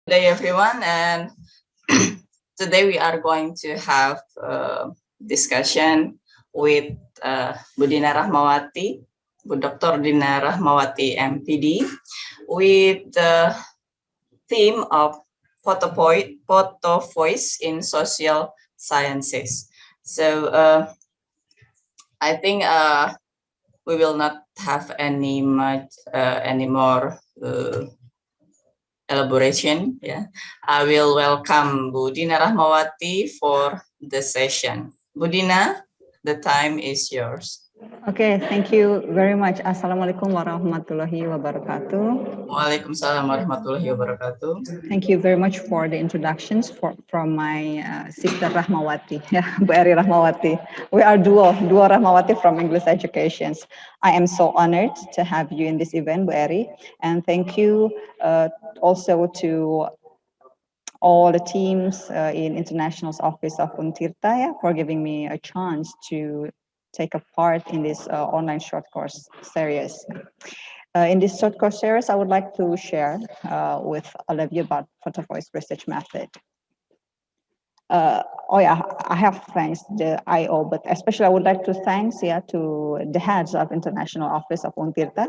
Good day, everyone, and today we are going to have a discussion with Bu Dina Rachmawati, Bu Dr. Dina Rachmawati, MPD, with the theme of photovoice in social sciences. So I think we will not have any more elaboration. Yeah, I will welcome Bu Dina Rachmawati for the session. Bu Dina, the time is yours. Okay, thank you very much. Assalamualaikum warahmatullahi wabarakatuh. Waalaikumsalam warahmatullahi wabarakatuh. Thank you very much for the introductions from my sister Rachmawati, Bu Eri Rachmawati. We are duo Rachmawati from English Educations. I am so honored to have you in this event, Bu Eri, and thank you also to all the teams in International Office of Tirtayasa for giving me a chance to take a part in this online short course series. In this short course series, I would like to share with all of you about Photovoice research method. I have thanks the IO, but especially I would like to thanks to the heads of International Office of Untirta,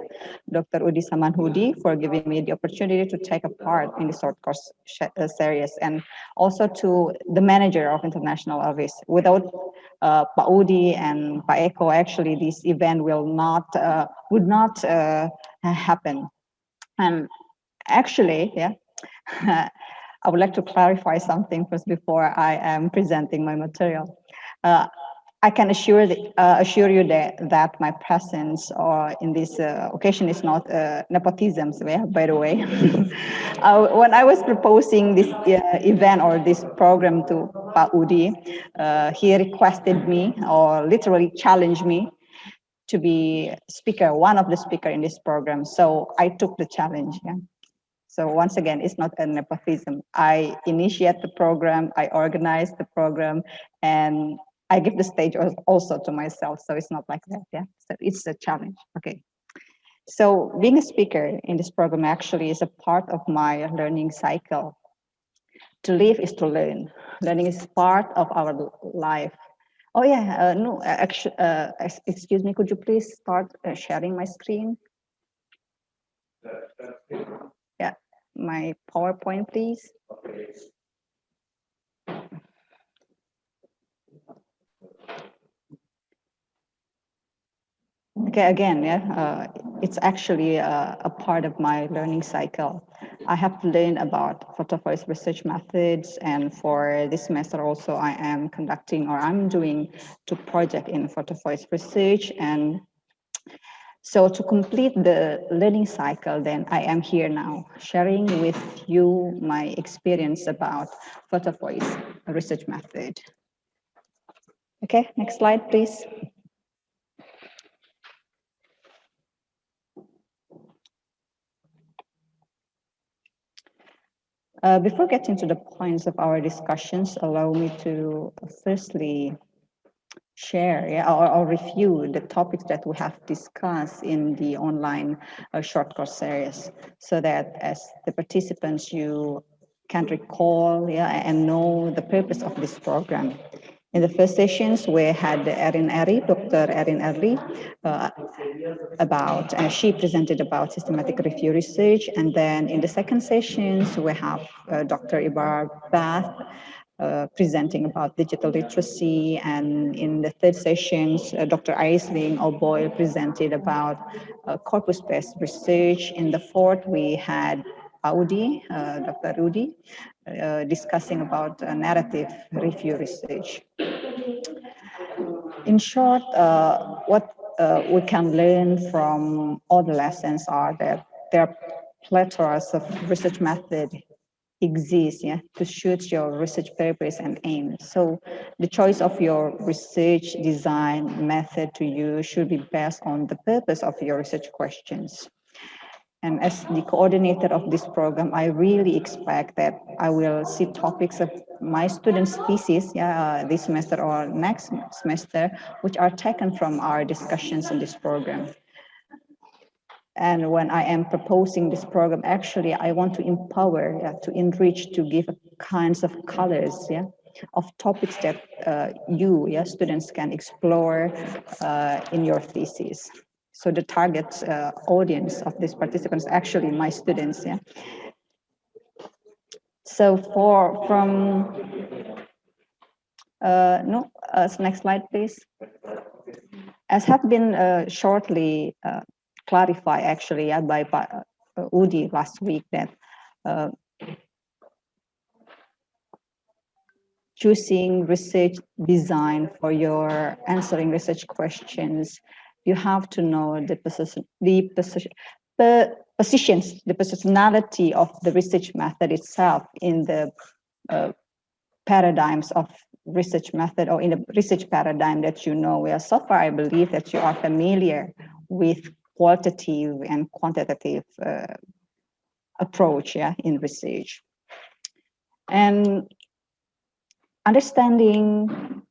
Dr. Udi Samanhudi, for giving me the opportunity to take a part in the short course series, and also to the manager of International Office. Without Pak Udi and Pak Eko, actually this event would not happen. And actually, I would like to clarify something first before I am presenting my material. I can assure you that my presence in this occasion is not nepotism, by the way. When I was proposing this event or this program to Pak Udi, he requested me or literally challenged me to be one of the speaker in this program. So I took the challenge. Yeah. So once again, it's not a nepotism. I initiate the program, I organize the program, and I give the stage also to myself. So it's not like that, yeah. So it's a challenge, okay. So being a speaker in this program actually is a part of my learning cycle. To live is to learn. Learning is part of our life. Oh yeah, no, actually, excuse me, could you please start sharing my screen? Yeah, my PowerPoint, please. Okay, again, it's actually a part of my learning cycle. I have learned about photovoice research methods, and for this semester also I am conducting or I'm doing 2 projects in photovoice research. And so to complete the learning cycle, then I am here now sharing with you my experience about photovoice research method. Okay, next slide, please. Before getting to the points of our discussions, allow me to firstly share or review the topics that we have discussed in the online short course series, so that as the participants you can recall and know the purpose of this program. In the first sessions, we had Dr. Erin Erli, she presented about systematic review research. And then in the second sessions, we have Dr. Ibar Bath presenting about digital literacy. And in the third sessions, Dr. Aisling O'Boyle presented about corpus-based research. In the fourth, we had Dr. Rudi, discussing about narrative review research. In short, what we can learn from all the lessons are that there are plethoras of research methods exist to suit your research purpose and aim. So the choice of your research design method to use should be based on the purpose of your research questions. And as the coordinator of this program, I really expect that I will see topics of my students' thesis this semester or next semester, which are taken from our discussions in this program. And when I am proposing this program, actually, I want to empower, to enrich, to give kinds of colors, of topics that you, students can explore in your thesis. So the target audience of these participants actually my students, So next slide, please. As have been shortly clarified actually by Udi last week, that choosing research design for your answering research questions, you have to know the positionality of the research method itself in the paradigms of research method, or in the research paradigm that you know. Well, so far I believe that you are familiar with qualitative and quantitative approach, in research. And understanding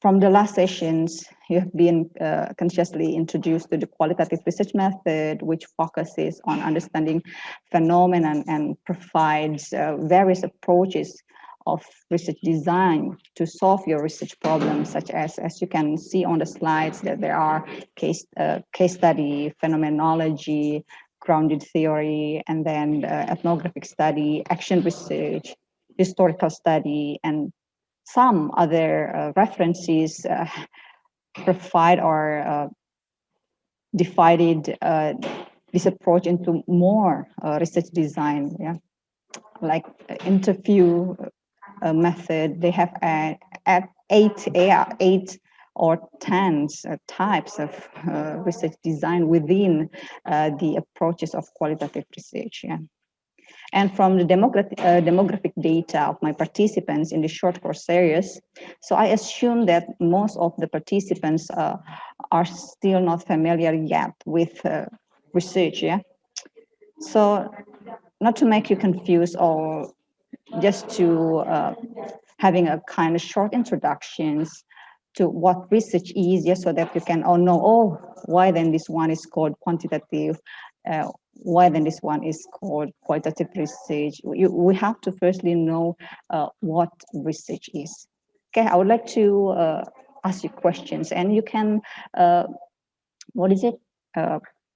from the last sessions, you have been consciously introduced to the qualitative research method, which focuses on understanding phenomena and provides various approaches of research design to solve your research problems, such as you can see on the slides, that there are case study, phenomenology, grounded theory, and then ethnographic study, action research, historical study, and some other references provide or divided this approach into more research design, like interview method. They have eight or 10 types of research design within the approaches of qualitative research. And from the demographic data of my participants in the short course series, so I assume that most of the participants are still not familiar yet with research, So not to make you confused, or just to having a kind of short introductions to what research is, so that you can all know, why then this one is called quantitative, why then this one is called qualitative research. We have to firstly know what research is. Okay, I would like to ask you questions, and you can,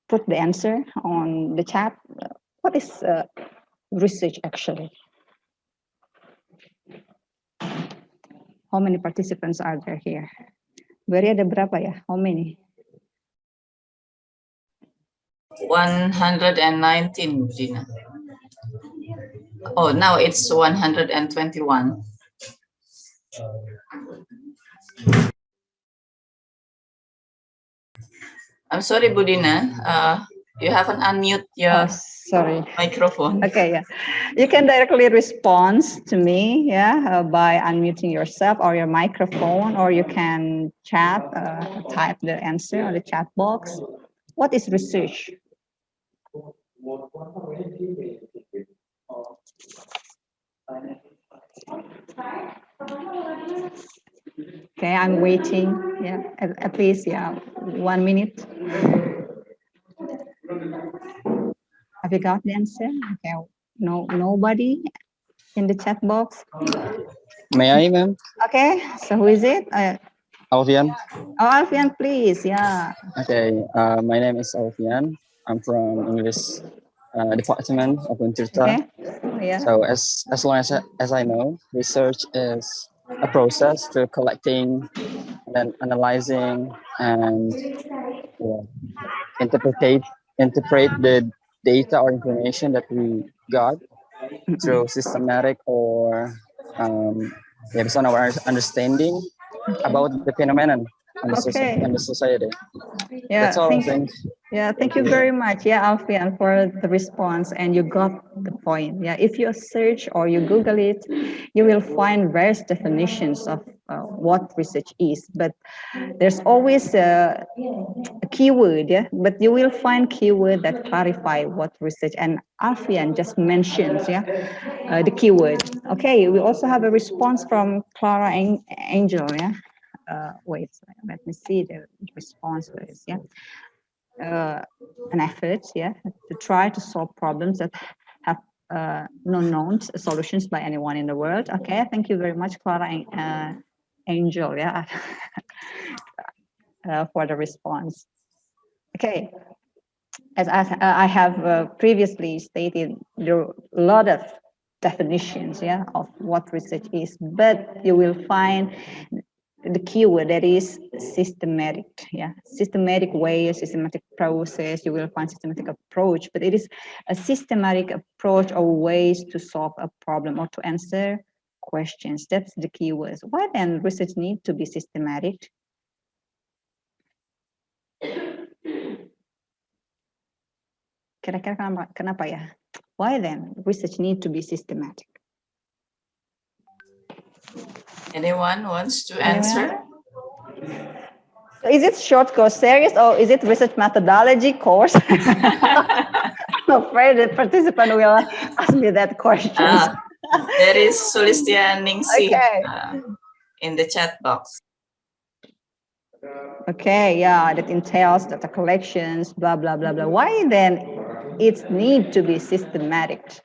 put the answer on the chat. What is research actually? How many participants are there here? Beri ada berapa ya? How many? 119, Dina. Oh, now it's 121. I'm sorry, Budina. You haven't unmute your microphone. Okay, yeah. You can directly respond to me, by unmuting yourself or your microphone, or you can chat, type the answer on the chat box. What is research? Okay, I'm waiting. Yeah, at least 1 minute. Have you got the answer? Okay, no, nobody in the chat box. May I, ma'am? Okay, so who is it? Alfian. Oh, Alfian, please. Yeah. Okay, my name is Alfian. I'm from English department of Untitled. Okay. Yeah. So as long as I know, research is a process to collecting and then analyzing and interpret the data or information that we got through systematic or based on our understanding about the phenomenon in the society. Yeah, that's all I think. Yeah, thank you very much. Yeah, Alfian, for the response, and you got the point. Yeah, if you search or you Google it, you will find various definitions of what research is. But there's always a keyword, but you will find keyword that clarify what research. And Alfian just mentions, the keyword. Okay, we also have a response from Clara Angel. wait, let me see the response for this, yeah. An effort, yeah, to try to solve problems that have no known solutions by anyone in the world. Okay, thank you very much, Clara and Angel, yeah, for the response. Okay, as I have previously stated, there are a lot of definitions, yeah, of what research is, but you will find the keyword that is systematic, yeah, systematic way, a systematic process. You will find systematic approach, but it is a systematic approach or ways to solve a problem or to answer questions. That's the keywords. Why then research need to be systematic? Kira-kira kenapa ya? Why then research need to be systematic? Anyone wants to answer? So is it short course series or is it research methodology course? I'm afraid the participant will ask me that question. There is Sulistia Ningsi Okay. In the chat box. Okay, yeah, that entails data collections, blah, blah, blah, blah. Why then it need to be systematic?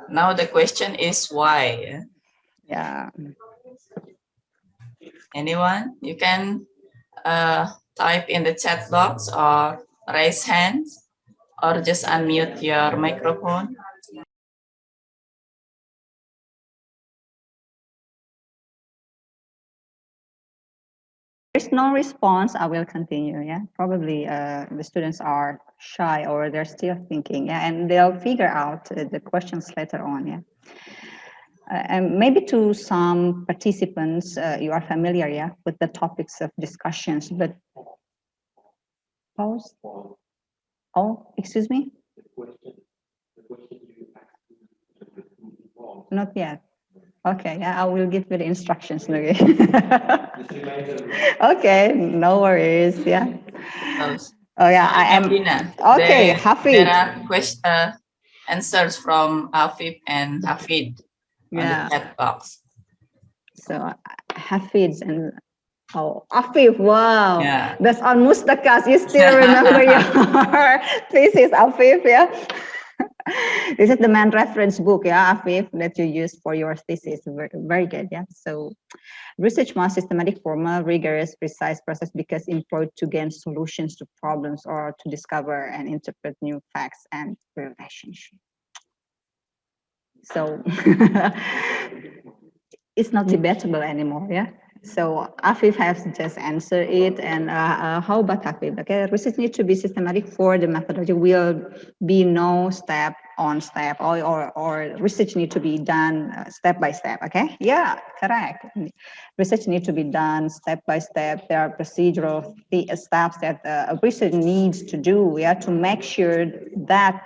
Now the question is why? Yeah. Anyone? You can type in the chat box or raise hands or just unmute your microphone. There's no response, I will continue, yeah. Probably the students are shy or they're still thinking, yeah, and they'll figure out the questions later on, yeah. And maybe to some participants, you are familiar, yeah, with the topics of discussions, but pause. Oh, excuse me? Not yet. Okay, yeah, I will give you the instructions. Okay, okay, no worries, yeah. Oh yeah, I am. Dina. Okay, Hafid. There are answers from Afif and Hafid on the chat box. So Hafid and Afif, wow, Yeah. that's almost the cast. You still remember your thesis, Afif, yeah? This is the main reference book, yeah, Afif, that you used for your thesis. Very, very good, yeah. So research must systematic, formal, rigorous, precise process because employed to gain solutions to problems or to discover and interpret new facts and relationships. So it's not debatable anymore, yeah. So Afif has just answered it, and how about Afif? Okay, research needs to be systematic for the methodology. Will be no step on step, or research need to be done step by step. Okay, yeah, correct. Research need to be done step by step. There are procedural steps that research needs to do, yeah, to make sure that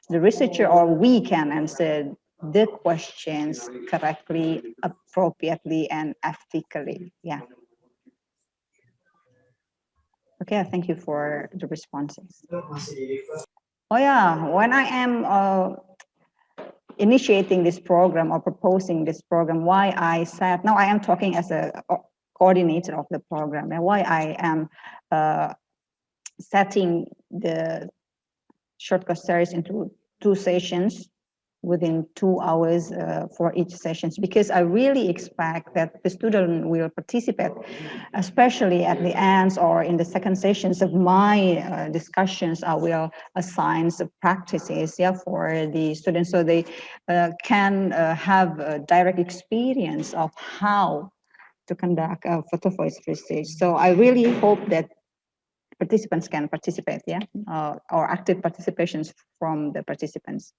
the researcher or we can answer the questions correctly, appropriately, and ethically. Yeah. Okay, thank you for the responses. Oh yeah, when I am initiating this program or proposing this program, why I said, now I am talking as a coordinator of the program, and why I am setting the shortcut series into 2 sessions within 2 hours for each sessions, because I really expect that the student will participate, especially at the ends or in the second sessions of my discussions. I will assign some practices, yeah, for the students so they can have a direct experience of how to conduct photo voice research. So I really hope that participants can participate, yeah, or active participations from the participants.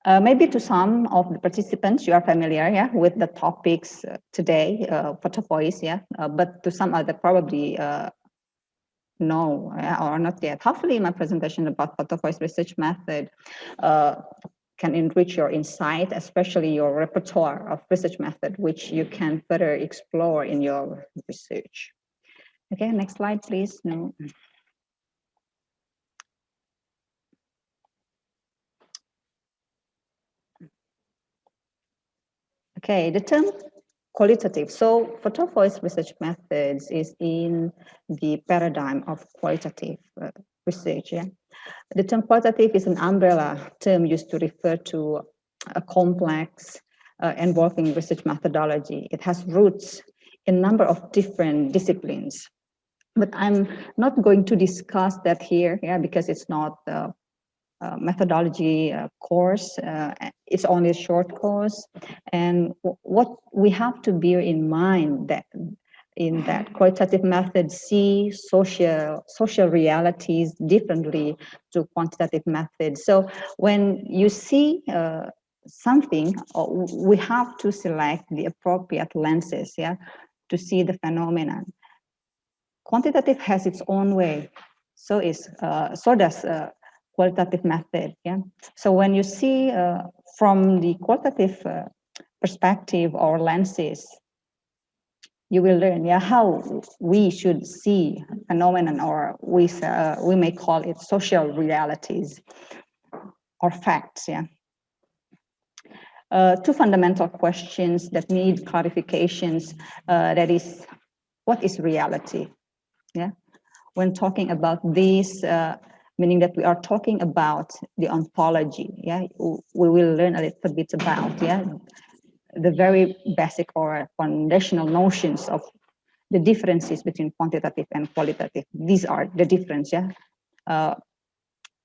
Maybe to some of the participants, you are familiar, yeah, with the topics today, photo voice, yeah, but to some other probably no, or not yet. Hopefully my presentation about photo voice research method can enrich your insight, especially your repertoire of research method, which you can further explore in your research. Okay, next slide, please. No. Okay, the term qualitative. So Photovoice research methods is in the paradigm of qualitative research. Yeah? The term qualitative is an umbrella term used to refer to a complex involving research methodology. It has roots in a number of different disciplines. But I'm not going to discuss that here, yeah, because it's not methodology course. It's only a short course. And what we have to bear in mind that in that qualitative methods see social realities differently to quantitative methods. So when you see something, we have to select the appropriate lenses, yeah, to see the phenomenon. Quantitative has its own way, so does qualitative method. Yeah. So when you see from the qualitative perspective or lenses, you will learn, yeah, how we should see phenomenon, or we may call it social realities or facts. Yeah. Two fundamental questions that need clarifications. That is, what is reality? Yeah. When talking about this, meaning that we are talking about the ontology, yeah, we will learn a little bit about, yeah, the very basic or foundational notions of the differences between quantitative and qualitative. These are the difference, yeah.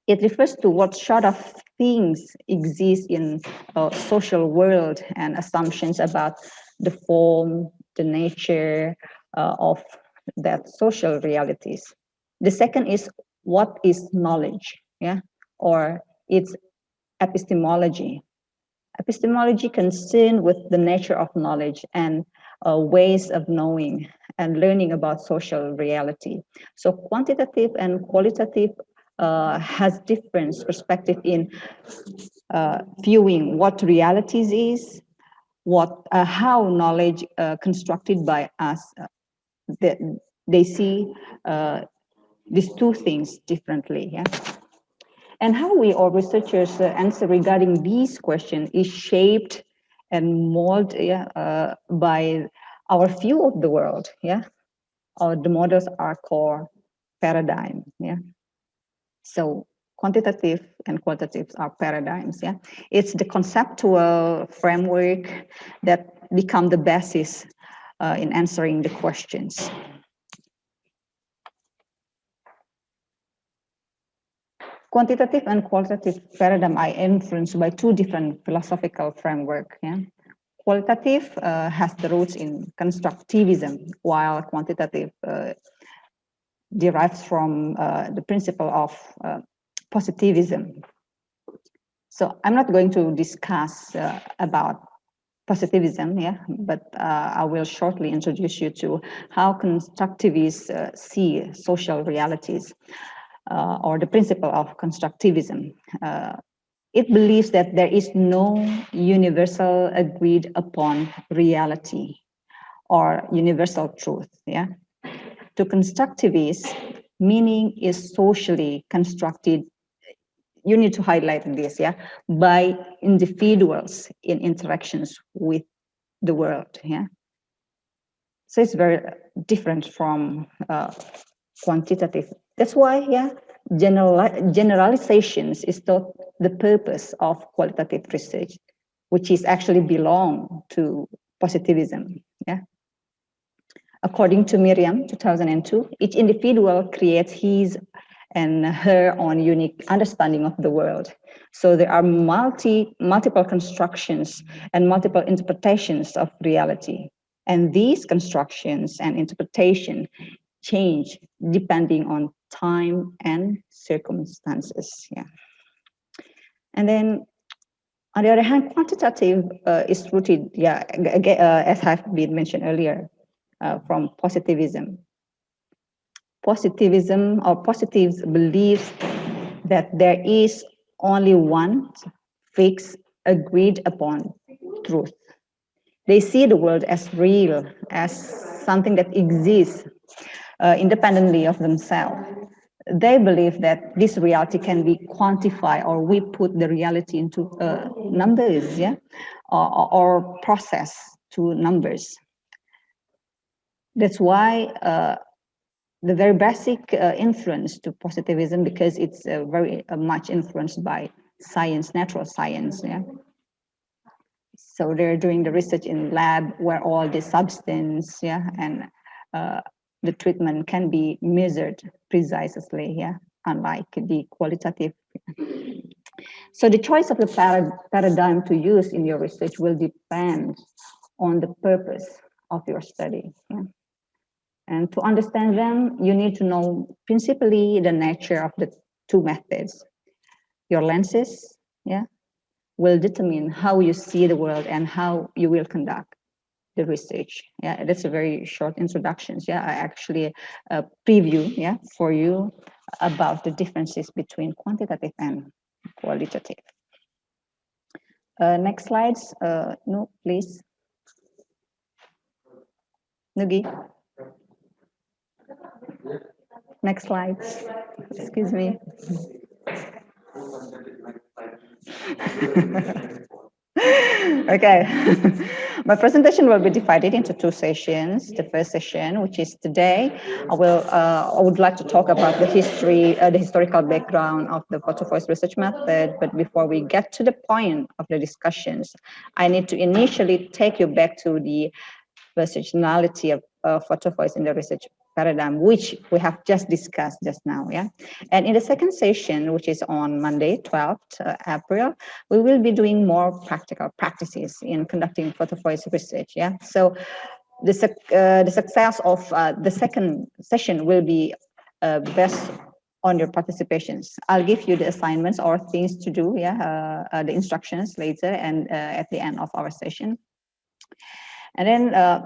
It refers to what sort of things exist in social world and assumptions about the form, the nature of that social realities. The second is, what is knowledge, yeah, or its epistemology. Epistemology concerned with the nature of knowledge and ways of knowing and learning about social reality. So quantitative and qualitative has different perspective in viewing what realities is, how knowledge constructed by us. They see these two things differently. Yeah. And how we or researchers answer regarding these questions is shaped and molded, yeah, by our view of the world. Yeah, or the models are core paradigm. Yeah, so quantitative and qualitative are paradigms. Yeah, it's the conceptual framework that become the basis in answering the questions. Quantitative and qualitative paradigm are influenced by two different philosophical framework. Yeah? Qualitative has the roots in constructivism, while quantitative derives from the principle of positivism. So I'm not going to discuss about positivism, yeah, but I will shortly introduce you to how constructivists see social realities. Or the principle of constructivism. It believes that there is no universal agreed upon reality or universal truth. Yeah. To constructivists, meaning is socially constructed. You need to highlight this, yeah, by individuals in interactions with the world. Yeah. So it's very different from quantitative. That's why, yeah, generalizations is not the purpose of qualitative research, which is actually belong to positivism. Yeah. According to Miriam, 2002, each individual creates his and her own unique understanding of the world. So there are multiple constructions and multiple interpretations of reality. And these constructions and interpretation change depending on time and circumstances. Yeah. And then on the other hand, quantitative is rooted, yeah, as have been mentioned earlier, from positivism. Positivism or positives believes that there is only one fixed, agreed upon truth. They see the world as real, as something that exists independently of themselves. they believe that this reality can be quantified, or we put the reality into numbers, yeah, or process to numbers. That's why the very basic influence to positivism, because it's very much influenced by science, natural science, yeah. So they're doing the research in lab where all the substance, yeah, and the treatment can be measured precisely, yeah, unlike the qualitative. So the choice of the paradigm to use in your research will depend on the purpose of your study. Yeah? And to understand them, you need to know principally the nature of the two methods. Your lenses, yeah, will determine how you see the world and how you will conduct the research. Yeah, that's a very short introduction. Yeah, I actually preview, yeah, for you about the differences between quantitative and qualitative. Next slides. No, please. Nugi. Next slide. Excuse me. Okay. My presentation will be divided into two sessions. The first session, which is today, I would like to talk about the history, the historical background of the Photovoice research method. But before we get to the point of the discussions, I need to initially take you back to the versatility of Photovoice in the research paradigm, which we have just discussed just now, yeah. And in the second session, which is on Monday, 12th April, we will be doing more practical practices in conducting Photovoice research, yeah. So the success of the second session will be based on your participations. I'll give you the assignments or things to do, yeah, the instructions later and at the end of our session. And then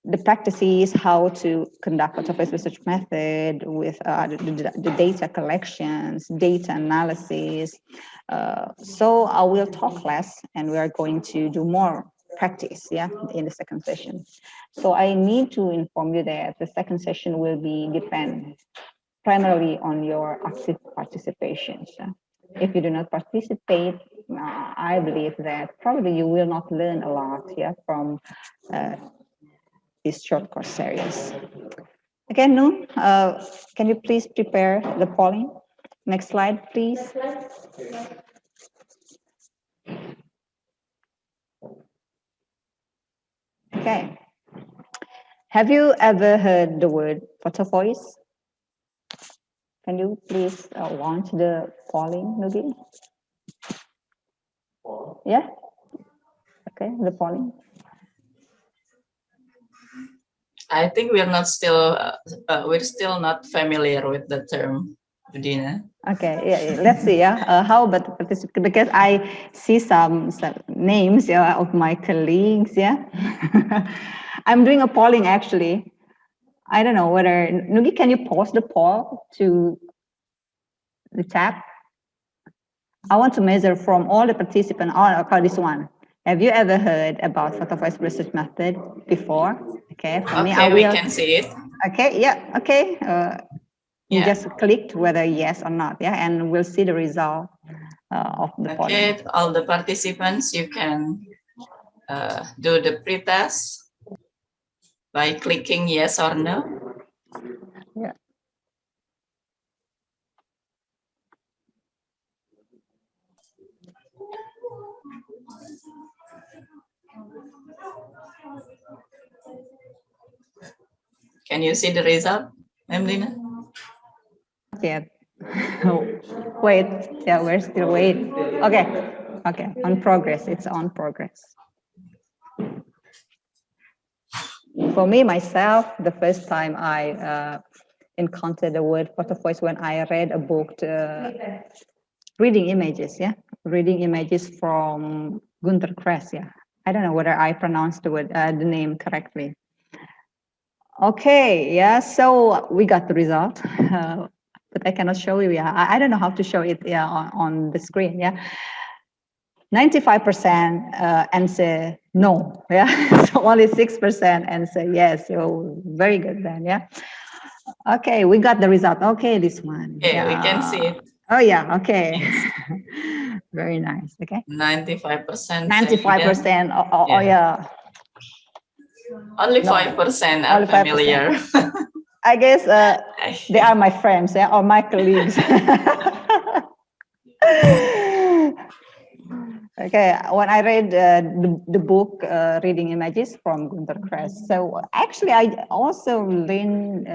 the practice is how to conduct Photovoice research method with the data collections, data analysis. So I will talk less and we are going to do more practice, yeah, in the second session. So I need to inform you that the second session will be depend primarily on your active participation. So if you do not participate, I believe that probably you will not learn a lot, yeah, from these short course series. Again, no, can you please prepare the polling? Next slide, please. Okay. Have you ever heard the word Photovoice? Can you please launch the polling, Nugi? Yeah? Okay, the polling. I think we're still not familiar with the term, Dina. Okay, yeah, let's see. Yeah, how about participate? Because I see some names, yeah, of my colleagues. Yeah, I'm doing a polling actually. I don't know whether Nugi, can you post the poll to the tab? I want to measure from all the participants. Oh, okay, this one. Have you ever heard about Photovoice research method before? Okay, for me, I will. We can see it. Okay, yeah, okay. You Yeah. just clicked whether yes or not, yeah, and we'll see the result of the polling. Okay, all the participants, you can do the pretest by clicking yes or no. Yeah. Can you see the result, Ma'am Dina? Yeah. Wait, yeah, we're still waiting. Okay, okay, on progress, it's on progress. For me, myself, the first time I encountered the word Photovoice when I read a book, reading images, yeah, reading images from Gunter Kress, yeah. I don't know whether I pronounced the word, the name correctly. Okay, yeah, so we got the result, but I cannot show you, yeah. I don't know how to show it, yeah, on the screen, yeah. 95% answer no, yeah. So only 6% answer yes. So very good then, yeah. Okay, we got the result. Okay, this one. Okay, we can see it. Oh yeah, okay. Very nice. Okay. 95%. 95%. Oh yeah. Only 5% are Only 5%. familiar. I guess they are my friends, yeah, or my colleagues. Okay, when I read the book Reading Images from Gunter Kress, so actually I also learned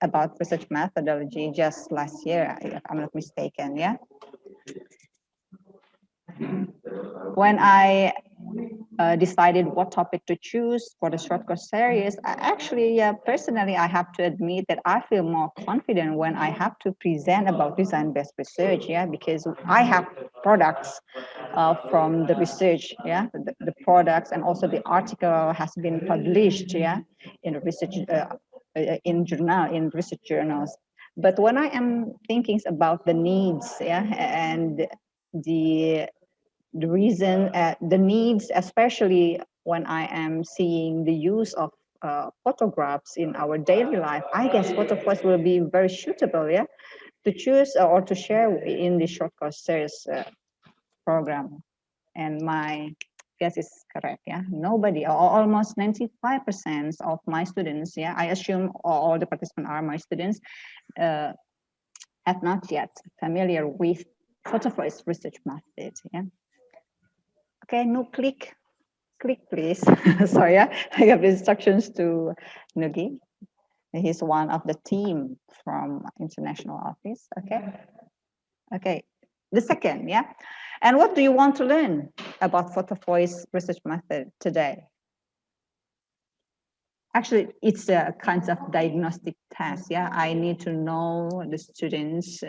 about research methodology just last year, if I'm not mistaken, yeah. When I decided what topic to choose for the short course series, personally, I have to admit that I feel more confident when I have to present about design-based research, yeah, because I have products from the research, yeah, the products, and also the article has been published, yeah, in research, in research journals. But when I am thinking about the needs, yeah, and the reason, the needs, especially when I am seeing the use of photographs in our daily life, I guess Photovoice will be very suitable, yeah, to choose or to share in the short course series program. And my guess is correct, yeah. Nobody, or almost 95% of my students, yeah, I assume all the participants are my students, have not yet familiar with Photovoice research method, yeah. Okay, no click please. Sorry, yeah. I have instructions to Nugi. He's one of the team from international office. Okay. Okay. The second, yeah. And what do you want to learn about Photovoice research method today? Actually, it's a kind of diagnostic test. Yeah, I need to know the students'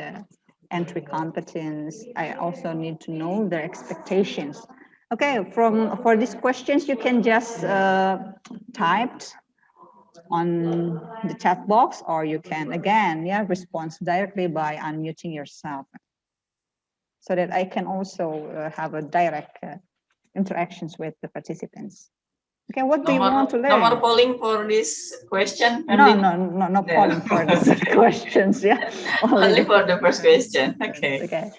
entry competence. I also need to know their expectations. Okay, for these questions, you can just type on the chat box, or you can again, yeah, respond directly by unmuting yourself, so that I can also have a direct interactions with the participants. Okay, what do you want to learn? No more polling for this question? No polling for these questions, yeah. Only for the first question, okay. Okay,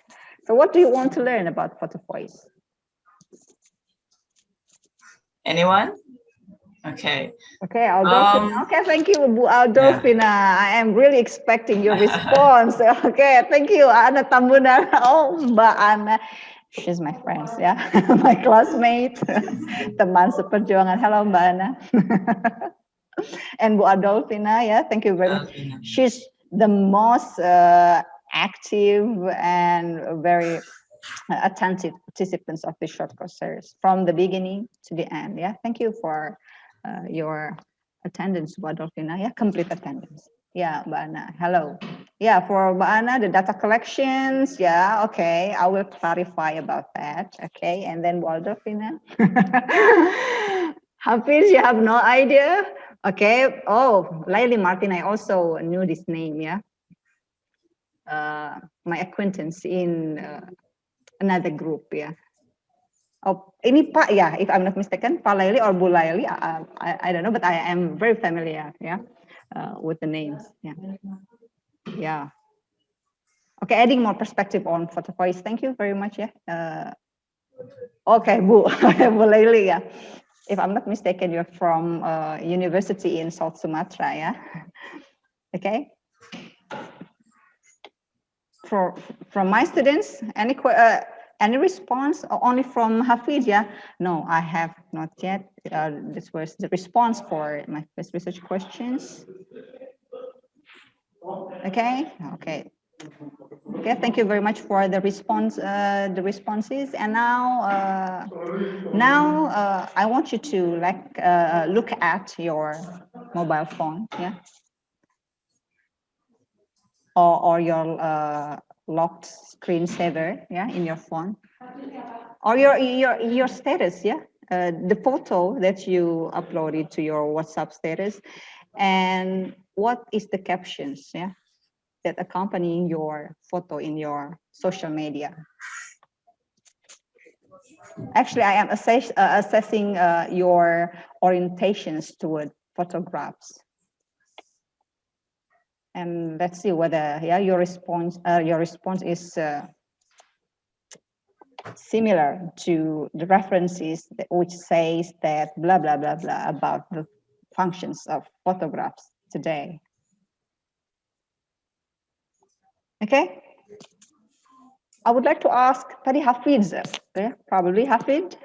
so what do you want to learn about Photovoice? Anyone? Okay. Okay, Aldolfina. Okay, thank you, Bu Aldolfina. Yeah. I am really expecting your response. Okay, thank you, Ana Tambuna. Oh, Mbak Ana. She's my friend, yeah, my classmate, teman seperjuangan. Hello, Mbak Ana. And Bu Adolfina, yeah, thank you very much. She's the most active and very attentive participants of the short course series from the beginning to the end. Yeah, thank you for your attendance, Bu Adolfina. Yeah, complete attendance. Yeah, Mbak Ana, hello. Yeah, for Mbak Ana, the data collections, yeah, okay, I will clarify about that, okay, and then Bu Adolfina. Hafiz, you have no idea? Okay, oh, Laili Martin, I also knew this name, yeah. My acquaintance in another group, yeah. Oh, ini Pak, yeah, if I'm not mistaken, Pak Laili or Bu Laili, I don't know, but I am very familiar, yeah, with the names, yeah. Yeah. Okay, adding more perspective on Photovoice. Thank you very much, yeah. Okay, Bu, Bu Laili, yeah. If I'm not mistaken, you're from university in South Sumatra, yeah. Okay. From my students, any response, or only from Hafiz? Yeah, no, I have not yet. This was the response for my first research questions. Okay, okay. Okay, thank you very much for the response, the responses. And now, I want you to look at your mobile phone, yeah, or your locked screensaver, yeah, in your phone, or your status, yeah, the photo that you uploaded to your WhatsApp status, and what is the captions, yeah, that accompanying your photo in your social media. Actually, I am assessing your orientations toward photographs. And let's see whether your response is similar to the references which says that blah blah blah blah about the functions of photographs today. Okay. I would like to ask Tadi Hafiz, probably Hafid,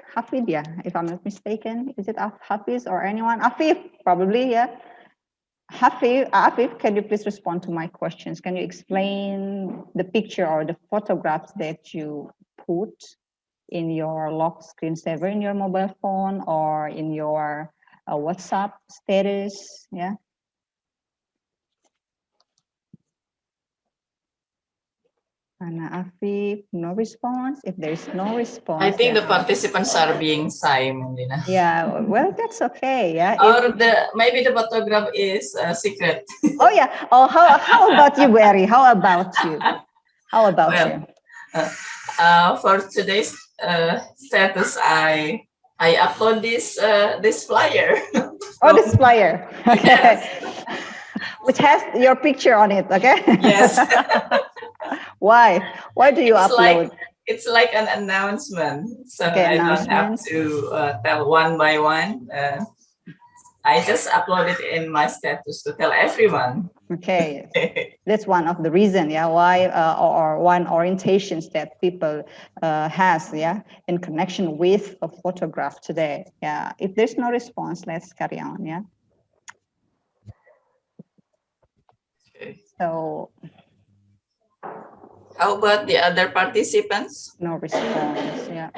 yeah, if I'm not mistaken. Is it Hafiz or anyone? Afif, probably, yeah. Afif, can you please respond to my questions? Can you explain the picture or the photographs that you put in your lock screensaver in your mobile phone or in your WhatsApp status? Yeah. Anna Afif, no response. If there's no response, I think the participants are being shy, Dina. Yeah, well, that's okay. Yeah. Or maybe the photograph is secret. Oh yeah. Oh, how about you, Barry? How about you? How about you? For today's status, I upload this flyer. Oh, this flyer. Okay. Yes. Which has your picture on it. Okay. Yes. Why? Why do you upload? It's like an announcement, so okay, I don't have to tell one by one. I just upload it in my status to tell everyone. Okay, that's one of the reasons, yeah, why or one orientations that people has, yeah, in connection with a photograph today. Yeah, if there's no response, let's carry on, yeah. Okay. So, how about the other participants? No response, yeah.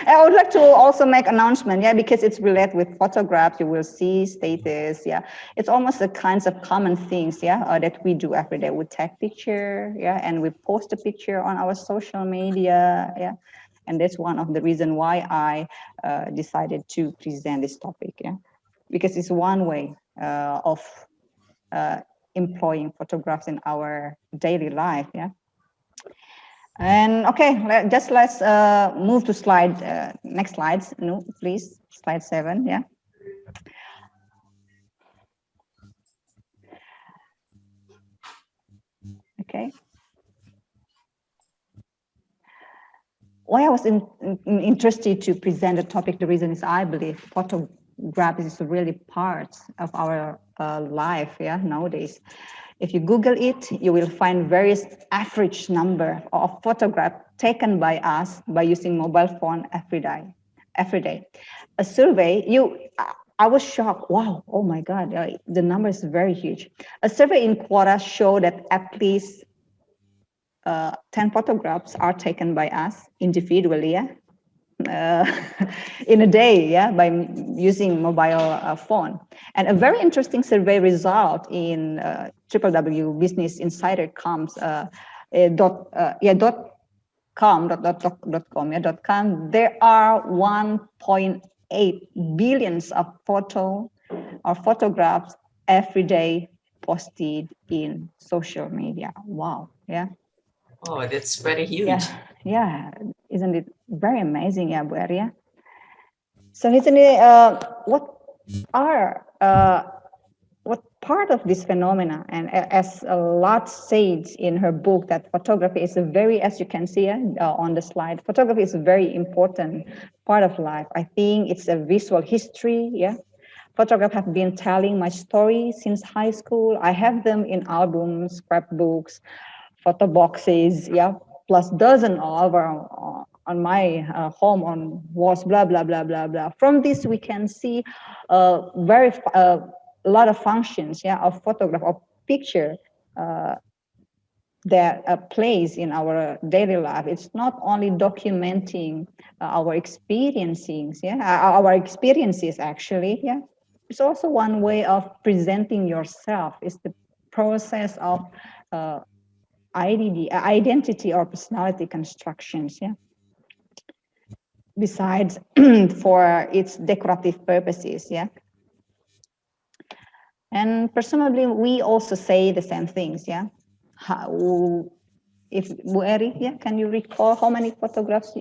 I would like to also make announcement, yeah, because it's related with photographs. You will see status, yeah. It's almost the kinds of common things, yeah, that we do every day. We take picture, yeah, and we post a picture on our social media, yeah. And that's one of the reasons why I decided to present this topic, yeah, because it's one way of employing photographs in our daily life, yeah. And okay, let's move to slide, next slides, no, please, slide 7, yeah. Okay. Why I was interested to present the topic, the reason is I believe photograph is really part of our life, yeah, nowadays. If you Google it, you will find various average number of photographs taken by us by using mobile phone every day. A survey, I was shocked. Wow, oh my God, the number is very huge. A survey in Quora showed that at least 10 photographs are taken by us individually, yeah? In a day, yeah, by using mobile phone. And a very interesting survey result in www.businessinsider.com, there are 1.8 billions of photographs every day posted in social media. Wow, yeah. Oh, that's very huge. Yeah, isn't it very amazing, yeah, Bu Arya? So isn't it, what part of this phenomena, and as Lot said in her book, that photography is a very, as you can see on the slide, photography is a very important part of life. I think it's a visual history, yeah. Photographs have been telling my story since high school. I have them in albums, scrapbooks, photo boxes, yeah, plus dozen over on my home on walls, blah, blah, blah, blah, blah. From this, we can see a lot of functions, yeah, of photograph, of picture that plays in our daily life. It's not only documenting our experiences, yeah, our experiences actually, yeah. It's also one way of presenting yourself. It's the process of identity or personality constructions, yeah. Besides for its decorative purposes, yeah. And presumably we also say the same things, yeah. If Bu Eri, yeah, can you recall how many photographs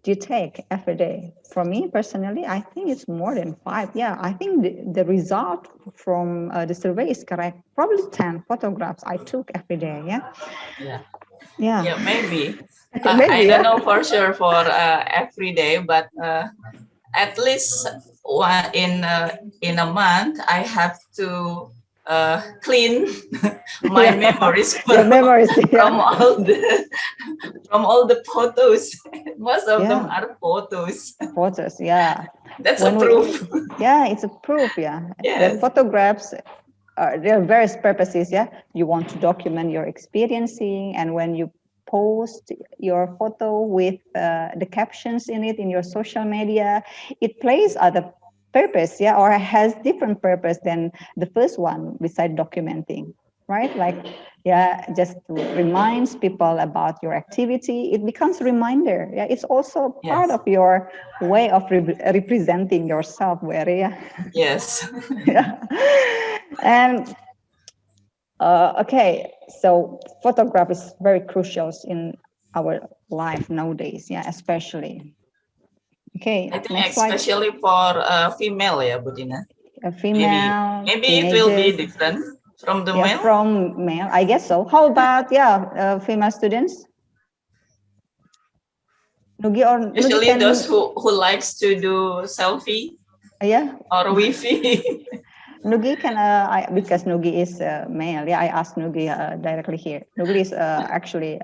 do you take every day? For me personally, I think it's more than 5. Yeah, I think the result from the survey is correct. Probably 10 photographs I took every day. Yeah. Yeah. Yeah. Yeah, maybe. Okay, I maybe. don't Yeah. know for sure for every day, but at least one in a month, I have to clean my Yeah. memories Your memories. from Yeah. all the photos. Most of them Yeah. are photos. Photos. Yeah. That's a When we, proof. yeah, it's a proof. Yeah. The Yes. photographs. There are various purposes. Yeah. You want to document your experiencing, and when you post your photo with the captions in it in your social media, it plays other purpose, yeah, or has different purpose than the first one beside documenting, right? Like, yeah, just to reminds people about your activity. It becomes a reminder. Yeah, it's also part Yes. of your way of representing yourself, where yeah. Yes. Yeah. And okay, so photograph is very crucial in our life nowadays, yeah, especially. Okay, I think next slide. especially for female, yeah, Budina. A Maybe female, it will be teenagers, different from the yeah, male. from male, I guess so. How about, yeah, female students? Nugi or Nugi Especially can, those who likes to do selfie yeah, or wifi. Nugi can, because Nugi is male, yeah, I asked Nugi directly here. Nugi is actually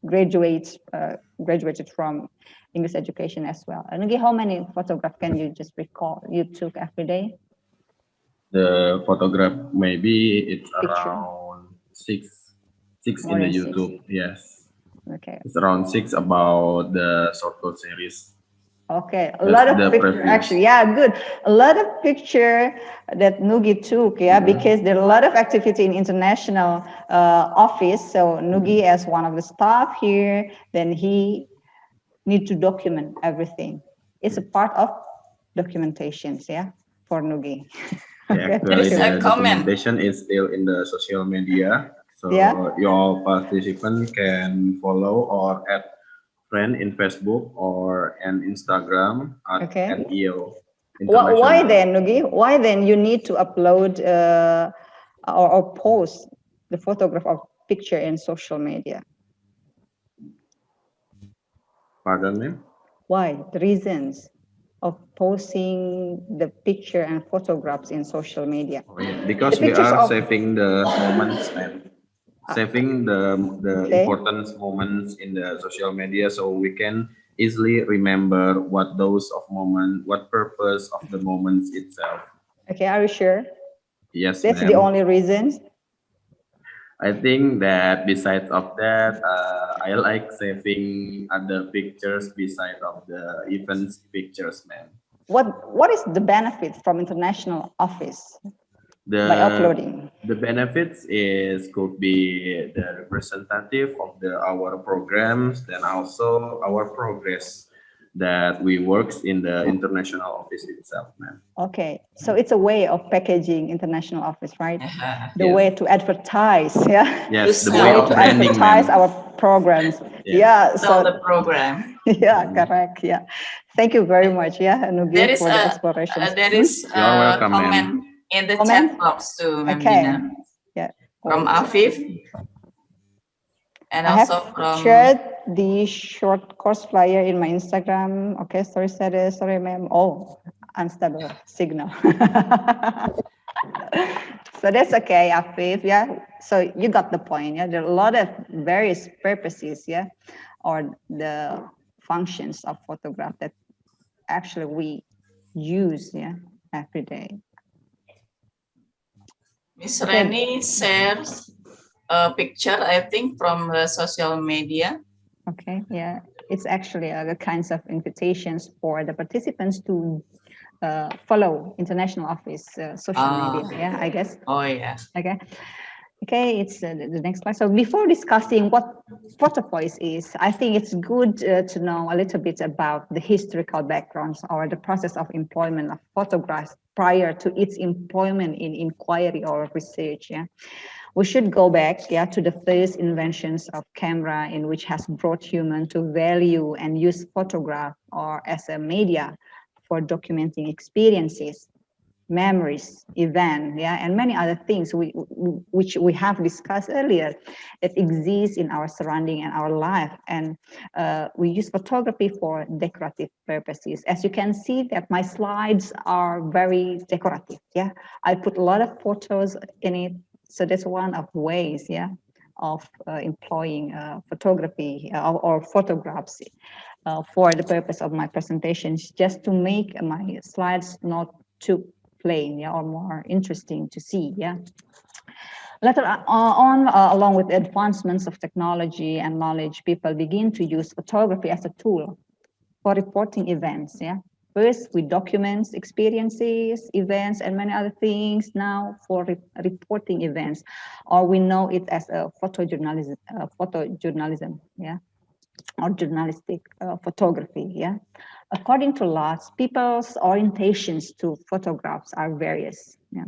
graduated from English education as well. Nugi, how many photographs can you just recall you took every day? The photograph, maybe it's Picture, around six more in the than 6. YouTube. Yes, Okay. it's around 6 about the short code series. Okay, a That's lot of the picture previous. actually. Yeah, good. A lot of picture that Nugi took, yeah, because there are a lot of activity in international office. So Nugi, as one of the staff here, then he need to document everything. It's a part of documentations, yeah, for Nugi. Yeah, Okay, There thank actually, is you. a the comment. documentation is still in the social media. Yeah. So your participant can follow or add friend in Facebook or an Instagram at Okay. NEO Why International. then, Nugi? Why then you need to upload or post the photograph of picture in social media? Pardon me? Why? The reasons of posting the picture and photographs in social media. Oh, yeah. The Because we pictures are of, saving the moments, man. Saving the okay, important moments in the social media so we can easily remember what those of moment, what purpose of the moments itself. okay, are you sure? Yes, That's the ma'am. only reason? I think that besides of that, I like saving other pictures beside of the events pictures, man. What is the benefit from international office by The uploading? the benefits is could be the representative of our programs, then also our progress that we works in the international office itself, man. Okay, so it's a way of packaging international office, right? The Yes, way to advertise, yeah? To yes, the The way way sell, of to branding, advertise man. our programs. Yes, Yeah, sell so, the program. yeah, correct, yeah. Thank you very much, yeah, There Nugi, is for the explorations. you're a welcome, comment ma'am. in the Comment? chat box too, Ma'am Okay, Dina, yeah. from Oh. Afif and I have also from shared the short course flyer in my Instagram. Okay, sorry, status, sorry, ma'am. Oh, unstable signal. So that's okay, Afif. Yeah. So you got the point. Yeah. There are a lot of various purposes. Yeah, or the functions of photograph that actually we use. Yeah, every day. Miss Okay. Reni shares a picture, I think, from the social media. Okay. Yeah. It's actually the kinds of invitations for the participants to follow international office social media. Yeah, I guess. Oh yeah. Okay. Okay, it's the next slide. So before discussing what Photovoice is, I think it's good to know a little bit about the historical backgrounds or the process of employment of photographs prior to its employment in inquiry or research. Yeah. We should go back, yeah, to the first inventions of camera, in which has brought human to value and use photograph or as a media for documenting experiences, memories, event, yeah, and many other things which we have discussed earlier that exist in our surrounding and our life. And we use photography for decorative purposes. As you can see that my slides are very decorative, yeah. I put a lot of photos in it. So that's one of ways, yeah, of employing photography or photographs for the purpose of my presentations, just to make my slides not too plain, yeah, or more interesting to see, yeah. Later on, along with the advancements of technology and knowledge, people begin to use photography as a tool for reporting events, yeah. First, we document experiences, events, and many other things. Now, for reporting events, or we know it as a photojournalism, yeah, or journalistic photography, yeah. According to laws, people's orientations to photographs are various, yeah.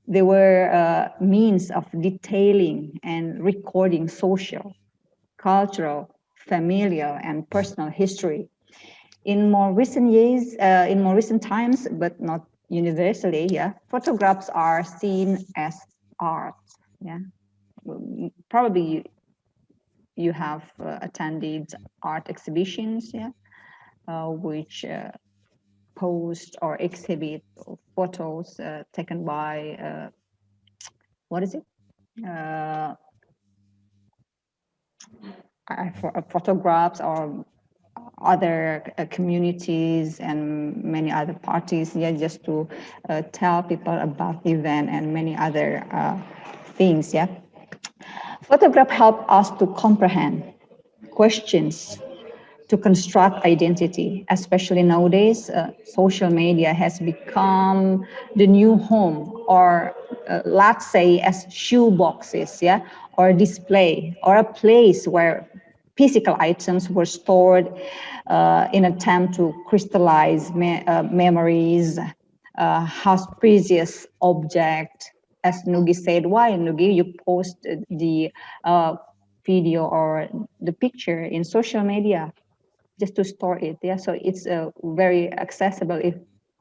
They were means of detailing and recording social, cultural, familial, and personal history. In more recent years, in more recent times, but not universally, yeah, photographs are seen as art, yeah. Probably you have attended art exhibitions, yeah, which post or exhibit photos taken by, what is it? Photographs or other communities and many other parties, yeah, just to tell people about the event and many other things, yeah. Photograph help us to comprehend questions, to construct identity, especially nowadays. Social media has become the new home, or let's say as shoe boxes, yeah, or display, or a place where physical items were stored in attempt to crystallize memories, house precious object. As Nugi said, why, Nugi, you post the video or the picture in social media? Just to store it, yeah. So it's very accessible. If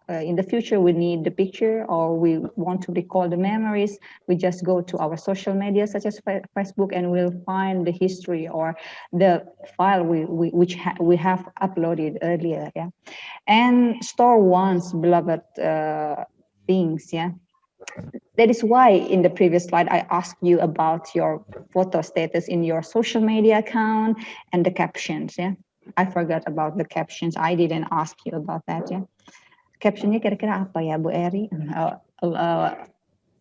in the future we need the picture or we want to recall the memories, we just go to our social media such as Facebook, and we'll find the history or the file we have uploaded earlier, yeah. And store one's beloved things, yeah. That is why in the previous slide I asked you about your photo status in your social media account and the captions, yeah. I forgot about the captions. I didn't ask you about that, yeah. Captionnya kira-kira apa ya, Bu Eri?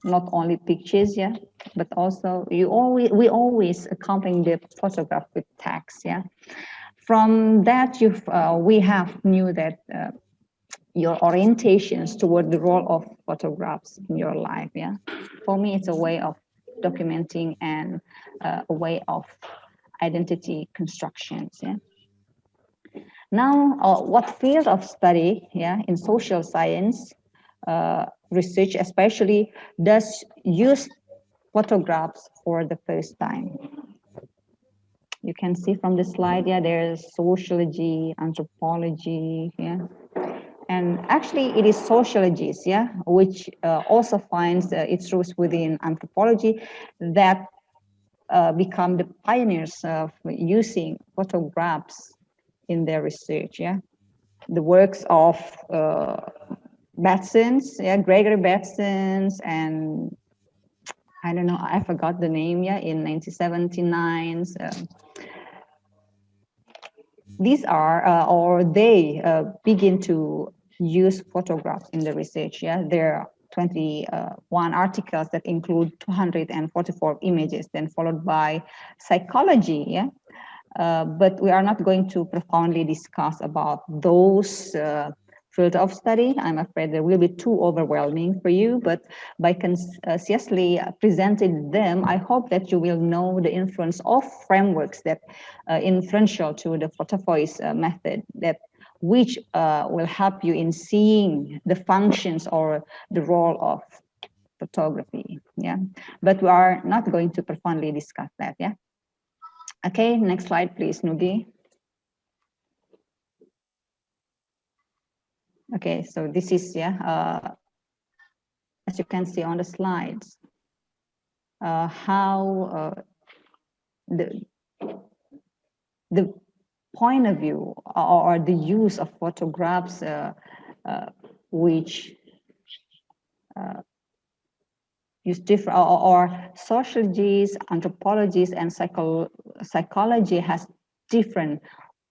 Not only pictures, yeah, but also we always accompany the photograph with text, yeah. From that, we have knew that your orientations toward the role of photographs in your life, yeah. For me, it's a way of documenting and a way of identity constructions, yeah. Now, what field of study, yeah, in social science research especially, does use photographs for the first time? You can see from the slide, yeah, there's sociology, anthropology, yeah. And actually, it is sociologists, yeah, which also finds its roots within anthropology, that become the pioneers of using photographs in their research, yeah. The works of Batson's, yeah, Gregory Batson's, and I don't know, I forgot the name, yeah, in 1979. These are, or they begin to use photographs in the research, yeah. There are 21 articles that include 244 images, then followed by psychology, yeah. But we are not going to profoundly discuss about those field of study. I'm afraid they will be too overwhelming for you, but by consciously presenting them, I hope that you will know the influence of frameworks that influential to the Photovoice method, that which will help you in seeing the functions or the role of photography. Yeah, but we are not going to profoundly discuss that. Yeah. Okay, next slide, please, Nugi. Okay, so this is, as you can see on the slides, how the point of view or the use of photographs which use different, or sociologies, anthropologies, and psychology has different